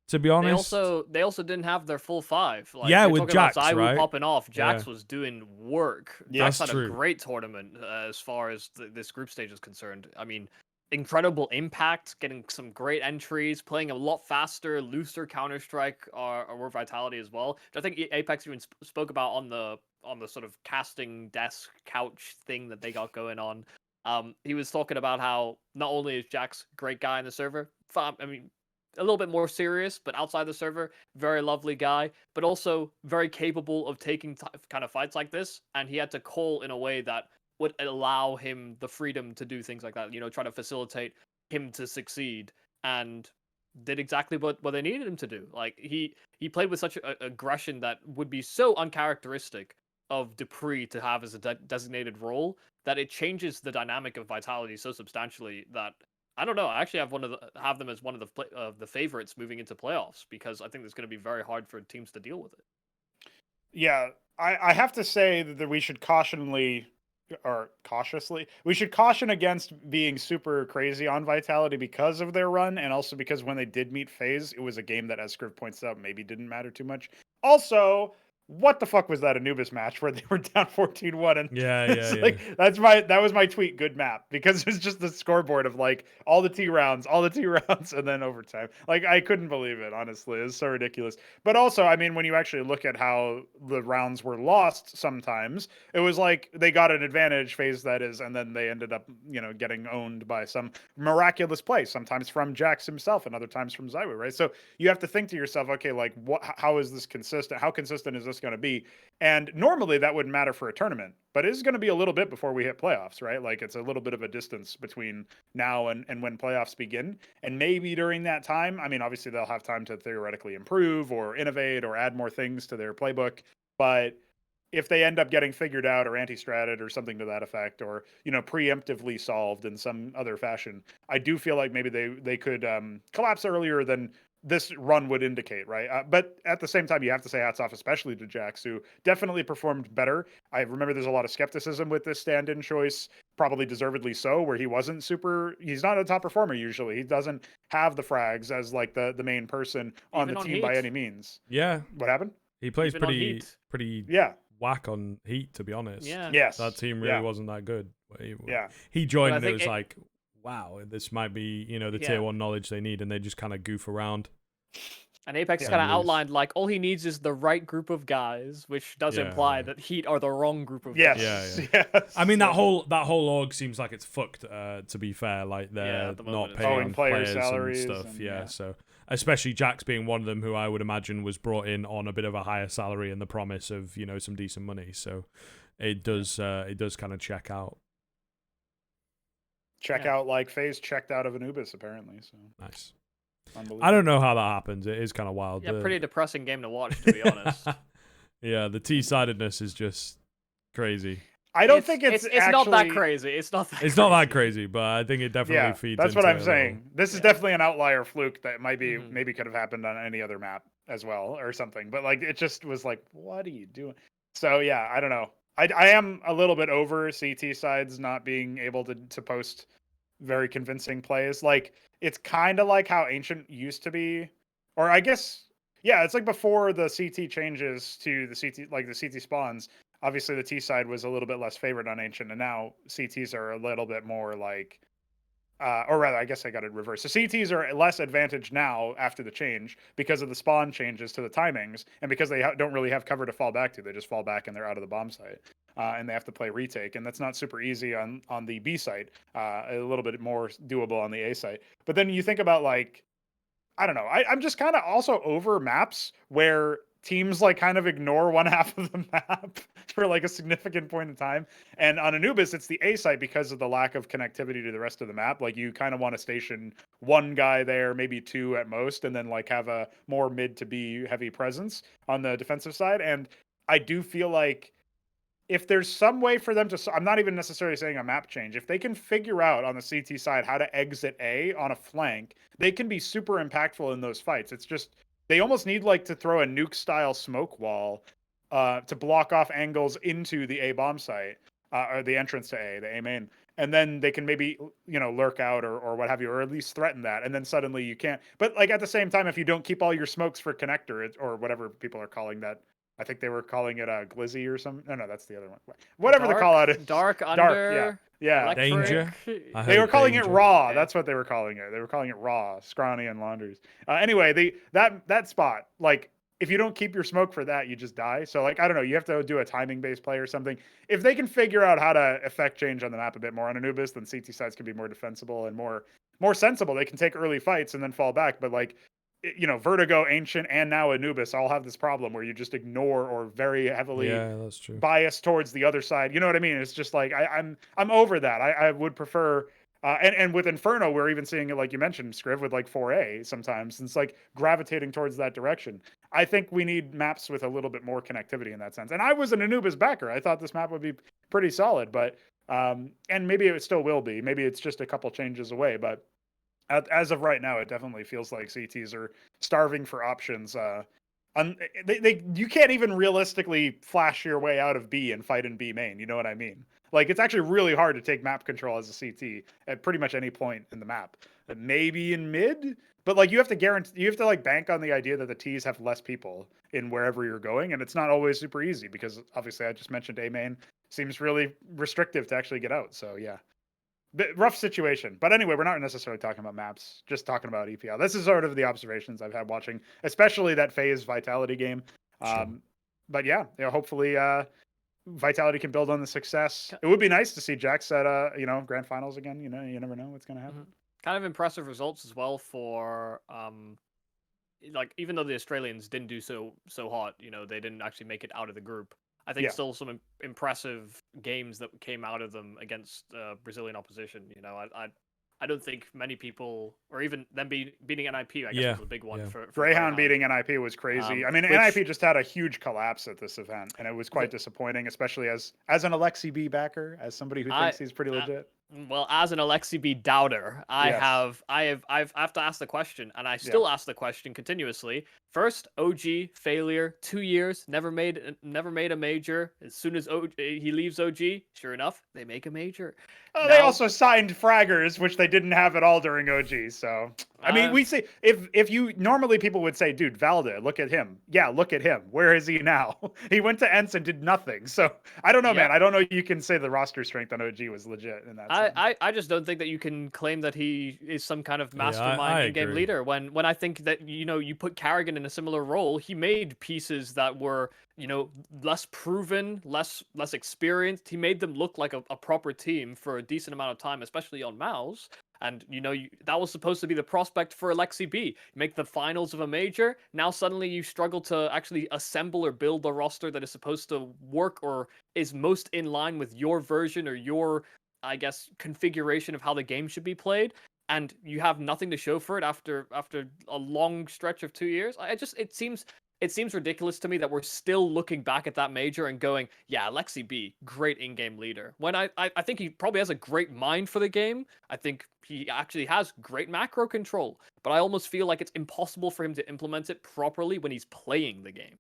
to be honest. They also didn't have their full 5. Like, Yeah, you're with talking Jax, about Zywoo right? popping off. Jax Yeah. was doing work. Yeah, Jax that's had true. a great tournament as far as this group stage is concerned. I mean, incredible impact, getting some great entries, playing a lot faster, looser Counter-Strike or Vitality as well. Which I think Apex even spoke about on the sort of casting desk couch thing that they got going on. He was talking about how not only is Jax a great guy in the server, I mean, a little bit more serious, but outside the server, very lovely guy, but also very capable of taking kind of fights like this. And he had to call in a way that would allow him the freedom to do things like that, try to facilitate him to succeed, and did exactly what they needed him to do. Like, he played with such aggression that would be so uncharacteristic of dupreeh to have as a designated role, that it changes the dynamic of Vitality so substantially that I don't know. I actually have them as one of the favorites moving into playoffs, because I think it's going to be very hard for teams to deal with it. Yeah, I have to say that we should we should caution against being super crazy on Vitality because of their run, and also because when they did meet FaZe, it was a game that, as Scriv points out, maybe didn't matter too much. Also, what the fuck was that Anubis match where they were down 14-1? And that was my tweet, good map, because it's just the scoreboard of like all the T rounds, and then overtime. Like, I couldn't believe it, honestly. It's so ridiculous. But also, I mean, when you actually look at how the rounds were lost sometimes, it was like they got an advantage, FaZe that is, and then they ended up, getting owned by some miraculous play, sometimes from Jax himself and other times from Zywoo, right? So you have to think to yourself, okay, like, how is this consistent? How consistent is this going to be? And normally that wouldn't matter for a tournament, but it is going to be a little bit before we hit playoffs, right? Like, it's a little bit of a distance between now and when playoffs begin. And maybe during that time, I mean, obviously they'll have time to theoretically improve or innovate or add more things to their playbook. But if they end up getting figured out or anti-stratted or something to that effect, or, preemptively solved in some other fashion, I do feel like maybe they could collapse earlier than this run would indicate, right? But at the same time, you have to say hats off, especially to Jax, who definitely performed better. I remember there's a lot of skepticism with this stand-in choice, probably deservedly so, where he's not a top performer usually. He doesn't have the frags as like the main person on the team by any means. Yeah. What happened? He plays Even pretty yeah. whack on Heat, to be honest. Yeah. Yes. That team really wasn't that good. Yeah. He joined and it think was like, wow, this might be, the tier 1 knowledge they need, and they just kind of goof around. And Apex kind of outlined, like, all he needs is the right group of guys, which does imply that Heat are the wrong group of guys. Yes. I mean, that whole org seems like it's fucked, to be fair. Like, they're not paying players salaries and stuff. and So especially Jax being one of them, who I would imagine was brought in on a bit of a higher salary and the promise of, some decent money. So it does kind of check out. Check out like FaZe checked out of Anubis, apparently. So nice. Unbelievable. I don't know how that happens. It is kind of wild. Yeah, pretty depressing game to watch, to be honest. Yeah, the T-sidedness is just crazy. I don't think it's not that actually- crazy. It's not that. It's not that crazy, but I think it definitely feeds that's into what I'm it a saying. little. This is Yeah. definitely an outlier fluke that might be Mhm. maybe could have happened on any other map as well or something. But like it just was like, what are you doing? So yeah, I don't know. I am a little bit over CT sides not being able to post very convincing plays. Like it's kind of like how Ancient used to be, or I guess yeah, it's like before the CT changes to the CT, like the CT spawns. Obviously, the T side was a little bit less favored on Ancient, and now CTs are a little bit more like, or rather, I guess I got it reversed. So CTs are less advantaged now after the change because of the spawn changes to the timings, and because they don't really have cover to fall back to. They just fall back and they're out of the bomb site, and they have to play retake, and that's not super easy on the B site. A little bit more doable on the A site. But then you think about like, I don't know. I'm just kind of also over maps where teams like kind of ignore one half of the map for like a significant point in time. And on Anubis, it's the A site because of the lack of connectivity to the rest of the map. Like you kind of want to station one guy there, maybe two at most, and then like have a more mid to B heavy presence on the defensive side. And I do feel like if there's some way for them to, I'm not even necessarily saying a map change. If they can figure out on the CT side how to exit A on a flank, they can be super impactful in those fights. It's just they almost need like to throw a nuke style smoke wall to block off angles into the A bomb site or the entrance to A, the A main, and then they can maybe lurk out or what have you, or at least threaten that. And then suddenly you can't. But like at the same time, if you don't keep all your smokes for connector or whatever people are calling that. I think they were calling it a glizzy or something. No, that's the other one. Whatever the call out is. Dark under. Yeah. Electric. Danger. They were calling it raw. Okay. That's what they were calling it. They were calling it raw, scrawny and laundries. Anyway, that spot, like if you don't keep your smoke for that, you just die. So like I don't know, you have to do a timing based play or something. If they can figure out how to effect change on the map a bit more on Anubis, then CT sides can be more defensible and more sensible. They can take early fights and then fall back, but like Vertigo, Ancient, and now Anubis all have this problem where you just ignore or very heavily that's true. bias towards the other side. You know what I mean? It's just like I'm over that. I would prefer. And with Inferno, we're even seeing it like you mentioned, Scriv, with like 4A sometimes. It's like gravitating towards that direction. I think we need maps with a little bit more connectivity in that sense. And I was an Anubis backer. I thought this map would be pretty solid, but and maybe it still will be. Maybe it's just a couple changes away, but as of right now, it definitely feels like CTs are starving for options. You can't even realistically flash your way out of B and fight in B main. You know what I mean? Like it's actually really hard to take map control as a CT at pretty much any point in the map. Maybe in mid, but like you have to like bank on the idea that the Ts have less people in wherever you're going, and it's not always super easy because obviously I just mentioned A main seems really restrictive to actually get out. So yeah. Rough situation. But anyway, we're not necessarily talking about maps, just talking about EPL. This is sort of the observations I've had watching, especially that phase Vitality game. Sure. But yeah, hopefully Vitality can build on the success. It would be nice to see Jax at grand finals again. You never know what's going to happen. Kind of impressive results as well for like even though the Australians didn't do so hot, they didn't actually make it out of the group. I think still some impressive games that came out of them against Brazilian opposition. I don't think many people, or even them beating NIP, I guess was a big one for Greyhound beating NIP was crazy. I mean, NIP just had a huge collapse at this event, and it was quite disappointing, especially as an Alexi B backer, as somebody who thinks he's pretty legit. Well, as an Alexi B doubter, I have to ask the question, and I still ask the question continuously. First, OG failure, 2 years, never made a major. As soon as he leaves OG, sure enough, they make a major. They also signed Fraggers, which they didn't have at all during OG. So I mean, we say if you normally people would say, dude, Valda, look at him. Yeah, look at him. Where is he now? He went to Ents and did nothing. So I don't know, man. I don't know. You can say the roster strength on OG was legit in that. I just don't think that you can claim that he is some kind of mastermind in-game leader. When I think that you put Carrigan in a similar role, he made pieces that were less proven, less experienced. He made them look like a proper team for a decent amount of time, especially on Mouse. And that was supposed to be the prospect for Alexi B. You make the finals of a major. Now suddenly you struggle to actually assemble or build a roster that is supposed to work or is most in line with your version or your, I guess, configuration of how the game should be played. and you have nothing to show for it after a long stretch of 2 years. It seems ridiculous to me that we're still looking back at that major and going, yeah, Alexi B, great in-game leader. When I think he probably has a great mind for the game. I think he actually has great macro control, but I almost feel like it's impossible for him to implement it properly when he's playing the game.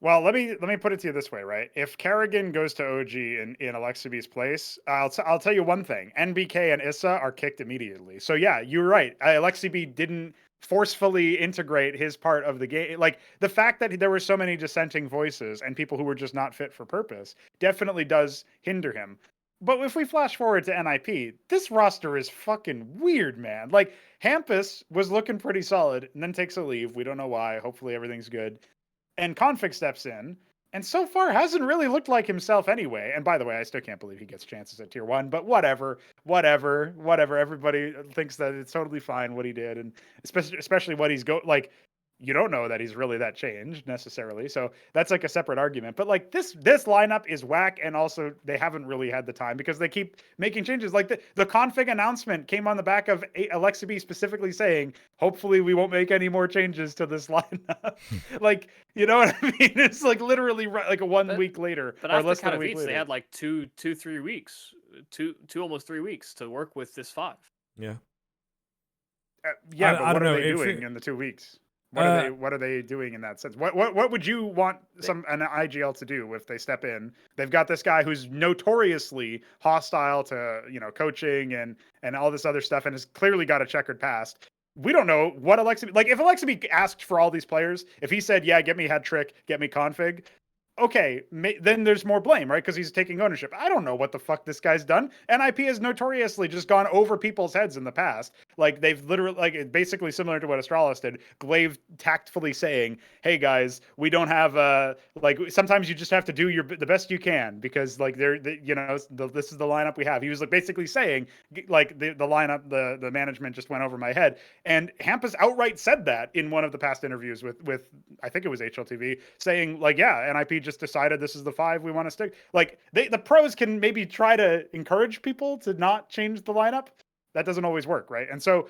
Well, let me put it to you this way, right? If Kerrigan goes to OG in Alexibi's place, I'll tell you one thing: NBK and Issa are kicked immediately. So yeah, you're right. Alexibi didn't forcefully integrate his part of the game. Like the fact that there were so many dissenting voices and people who were just not fit for purpose definitely does hinder him. But if we flash forward to NIP, this roster is fucking weird, man. Like Hampus was looking pretty solid and then takes a leave. We don't know why. Hopefully everything's good. And Config steps in, and so far hasn't really looked like himself anyway. And by the way, I still can't believe he gets chances at tier 1, but whatever. Everybody thinks that it's totally fine what he did, and especially what he's like. You don't know that he's really that changed necessarily, so that's like a separate argument. But like this lineup is whack, and also they haven't really had the time because they keep making changes. Like the config announcement came on the back of Alexi B specifically saying, "Hopefully, we won't make any more changes to this lineup." Like, you know what I mean? It's like literally like a 1 week later, but or after less than a week Katowice, later. they had like 3 weeks, almost 3 weeks to work with this 5. Yeah. Yeah, but I what don't are know, they if doing it- in the 2 weeks? What are they doing in that sense? What would you want an IGL to do if they step in? They've got this guy who's notoriously hostile to, coaching and all this other stuff, and has clearly got a checkered past. We don't know what Alexibi, like if Alexibi asked for all these players, if he said, "Yeah, get me head trick, get me config," okay, then there's more blame, right? Because he's taking ownership. I don't know what the fuck this guy's done. NIP has notoriously just gone over people's heads in the past. Like they've literally, like basically similar to what Astralis did. Glaive tactfully saying, "Hey guys, we don't have like sometimes you just have to do the best you can because like this is the lineup we have." He was like basically saying like the lineup, the management just went over my head. And Hampus outright said that in one of the past interviews with I think it was HLTV, saying like, yeah, NIP just decided this is the 5 we want to stick. Like the pros can maybe try to encourage people to not change the lineup. That doesn't always work, right? And so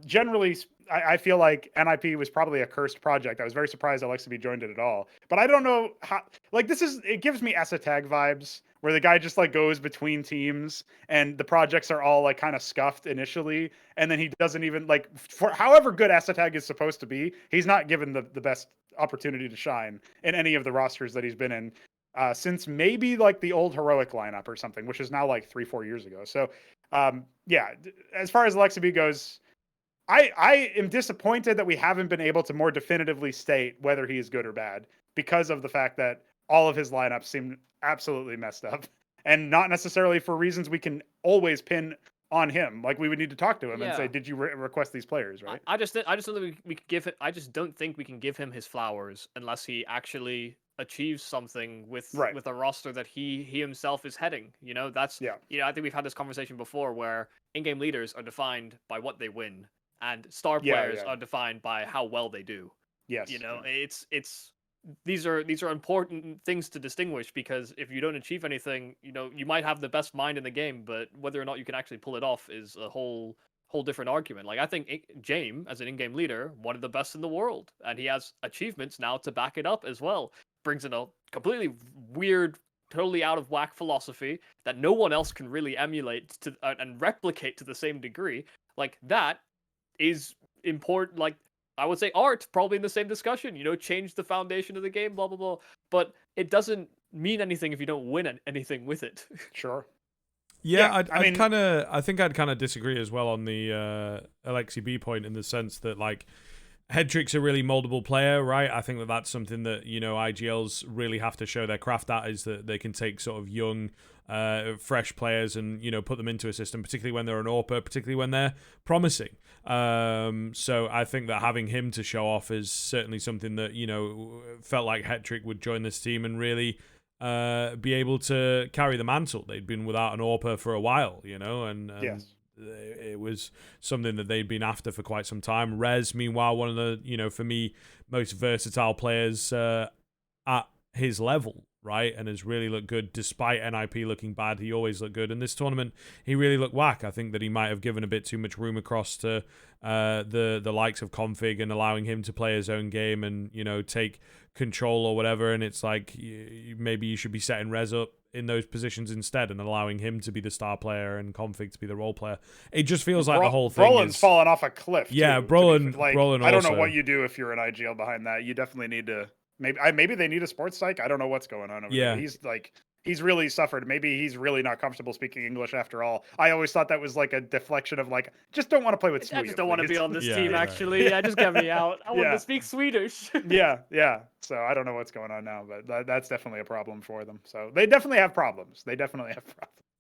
generally, I feel like NIP was probably a cursed project. I was very surprised Alexibi joined it at all. But I don't know how, like it gives me ESA tag vibes where the guy just like goes between teams and the projects are all like kind of scuffed initially. And then he doesn't even like, for however good ESA tag is supposed to be, he's not given the best opportunity to shine in any of the rosters that he's been in since maybe like the old heroic lineup or something, which is now like 3-4 years ago. So yeah, as far as Alexibi goes, I am disappointed that we haven't been able to more definitively state whether he is good or bad because of the fact that all of his lineups seem absolutely messed up, and not necessarily for reasons we can always pin on him. Like we would need to talk to him and say, "Did you request these players?" Right? I just don't think we could give it. I just don't think we can give him his flowers unless he actually achieves something with a roster that he himself is heading. That's I think we've had this conversation before where in-game leaders are defined by what they win, and star players are defined by how well they do. Yes. It's these are important things to distinguish, because if you don't achieve anything, you might have the best mind in the game, but whether or not you can actually pull it off is a whole different argument. Like I think James, as an in-game leader, one of the best in the world, and he has achievements now to back it up as well. Brings in a completely weird, totally out of whack philosophy that no one else can really emulate to and replicate to the same degree. Like that is important. Like I would say art, probably in the same discussion, change the foundation of the game, blah, blah, blah. But it doesn't mean anything if you don't win anything with it. Sure. Yeah, I think I'd kind of disagree as well on the Alexi B point, in the sense that like Headtrick's a really moldable player, right? I think that's something that, IGLs really have to show their craft at, is that they can take sort of young, fresh players and, put them into a system, particularly when they're an AWPer, particularly when they're promising. So I think that having him to show off is certainly something that, felt like Headtrick would join this team and really be able to carry the mantle. They'd been without an AWPer for a while, and yes. It was something that they'd been after for quite some time. Rez, meanwhile, one of the, for me, most versatile players at his level. right, and has really looked good despite NIP looking bad. He always looked good, and this tournament he really looked whack. I think that he might have given a bit too much room across to the likes of Config and allowing him to play his own game and take control or whatever. And it's like maybe you should be setting Rez up in those positions instead and allowing him to be the star player and Config to be the role player. It just feels like the whole thing Brolin's fallen off a cliff. Yeah, too, Brolin I don't know also. what you do if you're an IGL behind that. You definitely need to maybe they need a sports psych. I don't know what's going on over there. He's really suffered. Maybe he's really not comfortable speaking English after all. I always thought that was like a deflection of like, just don't want to play with Sweden. I just don't want to be on this Yeah, team, right. actually. Yeah, just get me out. I want to speak Swedish. yeah. So I don't know what's going on now, but that's definitely a problem for them. So they definitely have problems.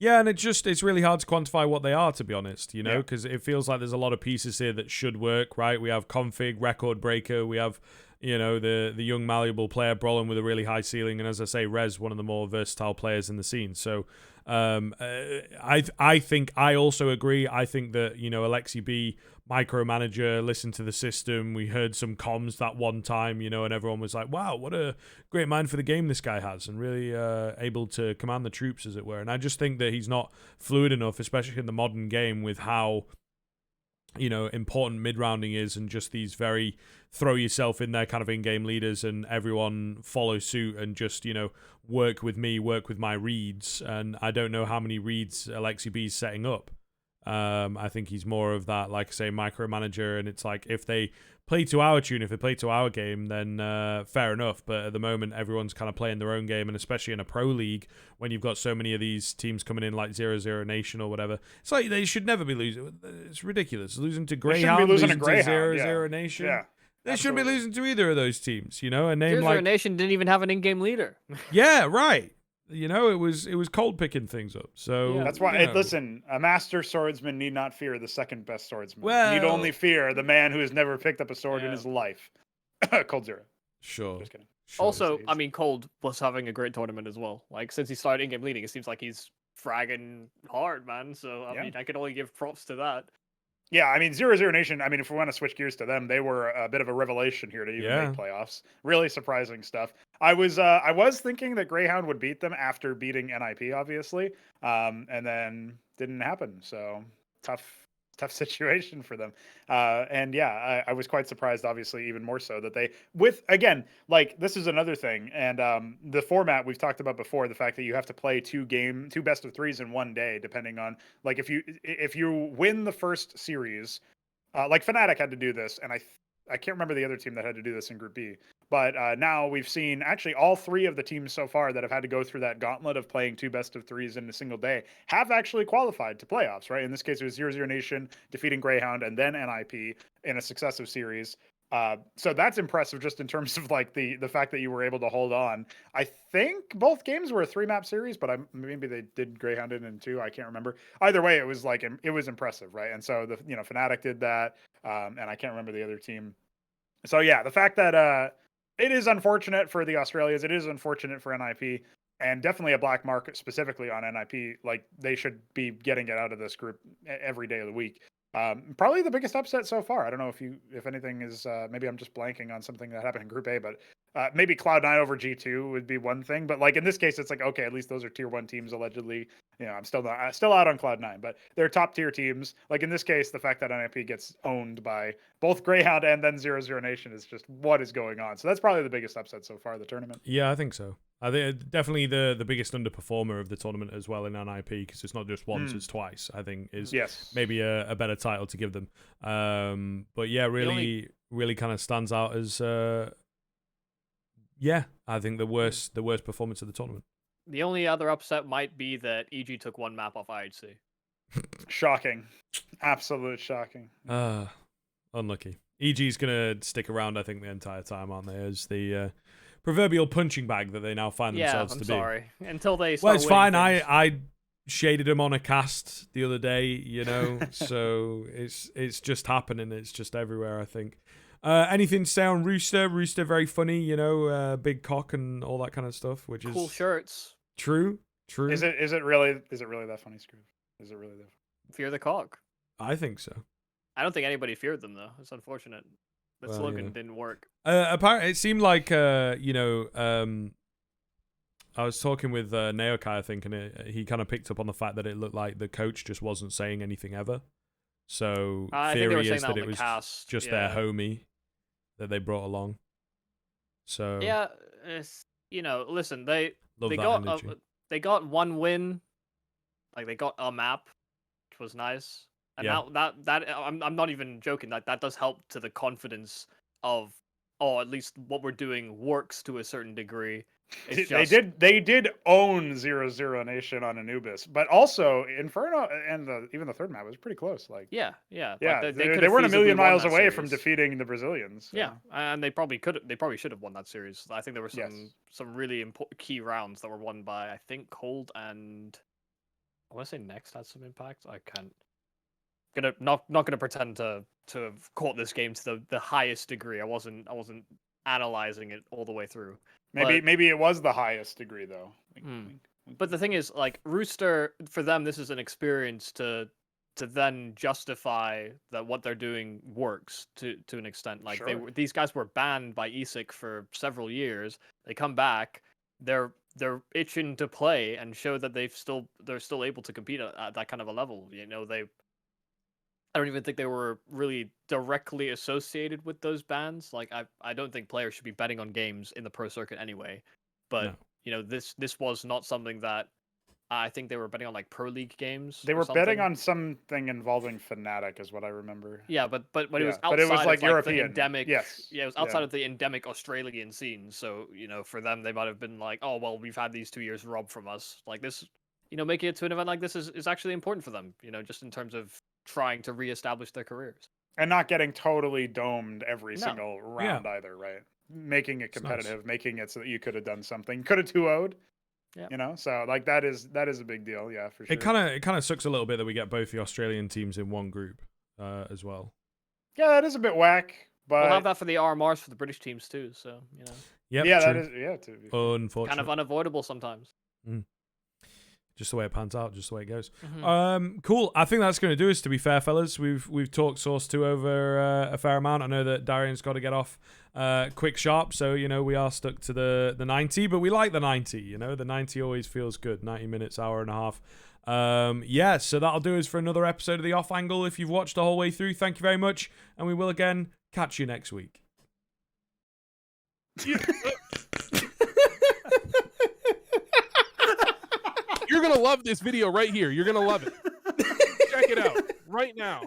Yeah, and it's really hard to quantify what they are, to be honest, because it feels like there's a lot of pieces here that should work, right? We have Config, Record Breaker, we have the young malleable player Brolin with a really high ceiling, and as I say, Rez, one of the more versatile players in the scene. So I think I also agree. I think that Alexi B, micromanager, listened to the system. We heard some comms that one time, and everyone was like, wow, what a great mind for the game this guy has, and really able to command the troops, as it were. And I just think that he's not fluid enough, especially in the modern game, with how important mid-rounding is, and just these very throw yourself in there kind of in-game leaders, and everyone follow suit and just work with me, work with my reads. And I don't know how many reads Alexi B's setting up. I think he's more of that, like I say, micromanager, and it's like if they play to our tune, if they play to our game, then fair enough. But at the moment, everyone's kind of playing their own game, and especially in a pro league, when you've got so many of these teams coming in like 0-0 Nation or whatever, it's like they should never be losing. It's ridiculous. Losing to Greyhound, losing to 0-0 Nation. Yeah. They shouldn't be losing to either of those teams, A name 0-0 like Nation didn't even have an in-game leader. Yeah, right. It was cold picking things up. So that's why. Listen, a master swordsman need not fear the second best swordsman. Well, need only fear the man who has never picked up a sword in his life. Cold Zero. Sure. Just kidding. Sure. Also, I mean, Cold was having a great tournament as well. Like, since he started in-game leading, it seems like he's fragging hard, man. So I mean, I could only give props to that. Yeah, I mean, 0-0 Nation, I mean, if we want to switch gears to them, they were a bit of a revelation here to even make playoffs. Really surprising stuff. I was thinking that Greyhound would beat them after beating NIP, obviously, and then didn't happen. So tough situation for them. And yeah, I was quite surprised, obviously, even more so that they, again, like, this is another thing. And the format we've talked about before, the fact that you have to play two best of threes in one day, depending on, like, if you win the first series, like Fnatic had to do this, and I can't remember the other team that had to do this in Group B. But now we've seen actually all three of the teams so far that have had to go through that gauntlet of playing two best of threes in a single day have actually qualified to playoffs, right? In this case, it was 0-0 Nation defeating Greyhound and then NIP in a successive series. So that's impressive just in terms of like the fact that you were able to hold on. I think both games were a 3-map series, but maybe they did Greyhound in 2. I can't remember. Either way, it was impressive, right? And so Fnatic did that, and I can't remember the other team. So yeah, the fact that it is unfortunate for the Australians. It is unfortunate for NIP, and definitely a black market specifically on NIP. Like, they should be getting it out of this group every day of the week. Probably the biggest upset so far. I don't know if anything is, maybe I'm just blanking on something that happened in Group A, but maybe Cloud9 over G2 would be one thing. But like in this case, it's like, okay, at least those are tier 1 teams allegedly. I'm still out on Cloud9, but they're top tier teams. Like in this case, the fact that NIP gets owned by both Greyhound and then 0-0 Nation is just what is going on. So that's probably the biggest upset so far of the tournament. Yeah, I think so. I think definitely the biggest underperformer of the tournament as well in NIP, because it's not just once, it's twice. I think is maybe a better title to give them. But yeah, really kind of stands out as I think the worst performance of the tournament. The only other upset might be that EG took one map off IHC. Shocking. Absolute shocking. Unlucky. EG's going to stick around, I think, the entire time, aren't they? As the proverbial punching bag that they now find themselves to be. Yeah, I'm sorry. Until they start Well, it's fine. things. I shaded him on a cast the other day, so it's just happening. It's just everywhere, I think. Anything to say on Rooster? Rooster, very funny, big cock and all that kind of stuff, which is cool shirts. True. Is it really that funny, Screw? Is it really that funny? Fear the cock. I think so. I don't think anybody feared them though. It's unfortunate. The slogan didn't work. Apparently, it seemed like I was talking with Naokai, I think, and he kind of picked up on the fact that it looked like the coach just wasn't saying anything ever. So I think they were theory saying is that that on it the was cast. just Yeah. their homie that they brought along. So Yeah, listen, they love they that got energy. they got one win, like they got a map, which was nice, and Yeah. I'm not even joking. That does help to the confidence of, oh, at least what we're doing works to a certain degree. It's They just did own 0-0 Nation on Anubis, but also Inferno and even the third map was pretty close. Like yeah. yeah, Like they they weren't a million miles away series. from defeating the Brazilians. So. Yeah, and they probably should have won that series. I think there were Yes. some really important key rounds that were won by, I think, Cold and I want to say Next had some impact. I can't not gonna pretend to have caught this game to the highest degree. I wasn't analyzing it all the way through. Maybe it was the highest degree though. But the thing is, like Rooster, for them, this is an experience to then justify that what they're doing works to an extent. Like Sure. these guys were banned by ESIC for several years. They come back, they're itching to play and show that they're still able to compete at that kind of a level. I don't even think they were really directly associated with those bans. Like I don't think players should be betting on games in the pro circuit anyway. But No. this was not something that I think they were betting on, like pro league games. They or were betting something. on something involving Fnatic, is what I remember. Yeah, but when it was but it was outside like of European. the endemic, Yes. yeah, it was outside of the endemic Australian scene. So for them, they might have been like, oh well, we've had these 2 years robbed from us. Like this, making it to an event like this is actually important for them. Just in terms of trying to reestablish their careers and not getting totally domed every No. single round either, right? Making it competitive, nice. making it so that you could have done something, could have 2-0'd. Yeah. So like that is a big deal, yeah, for sure. It kind of sucks a little bit that we get both the Australian teams in one group as well. Yeah, that is a bit whack, but we'll have that for the RMRs for the British teams too. So Yep, yeah, true. that is to be fair. Unfortunate. kind of unavoidable sometimes. Just the way it pans out, just the way it goes. Mm-hmm. Cool. I think that's going to do us, to be fair, fellas. We've talked Source 2 over a fair amount. I know that Darian's got to get off quick sharp, so, we are stuck to the 90, but we like the 90, The 90 always feels good. 90 minutes, hour and a half. So that'll do us for another episode of The Off Angle. If you've watched the whole way through, thank you very much, and we will again catch you next week. You're going to love this video right here. You're going to love it. Check it out right now.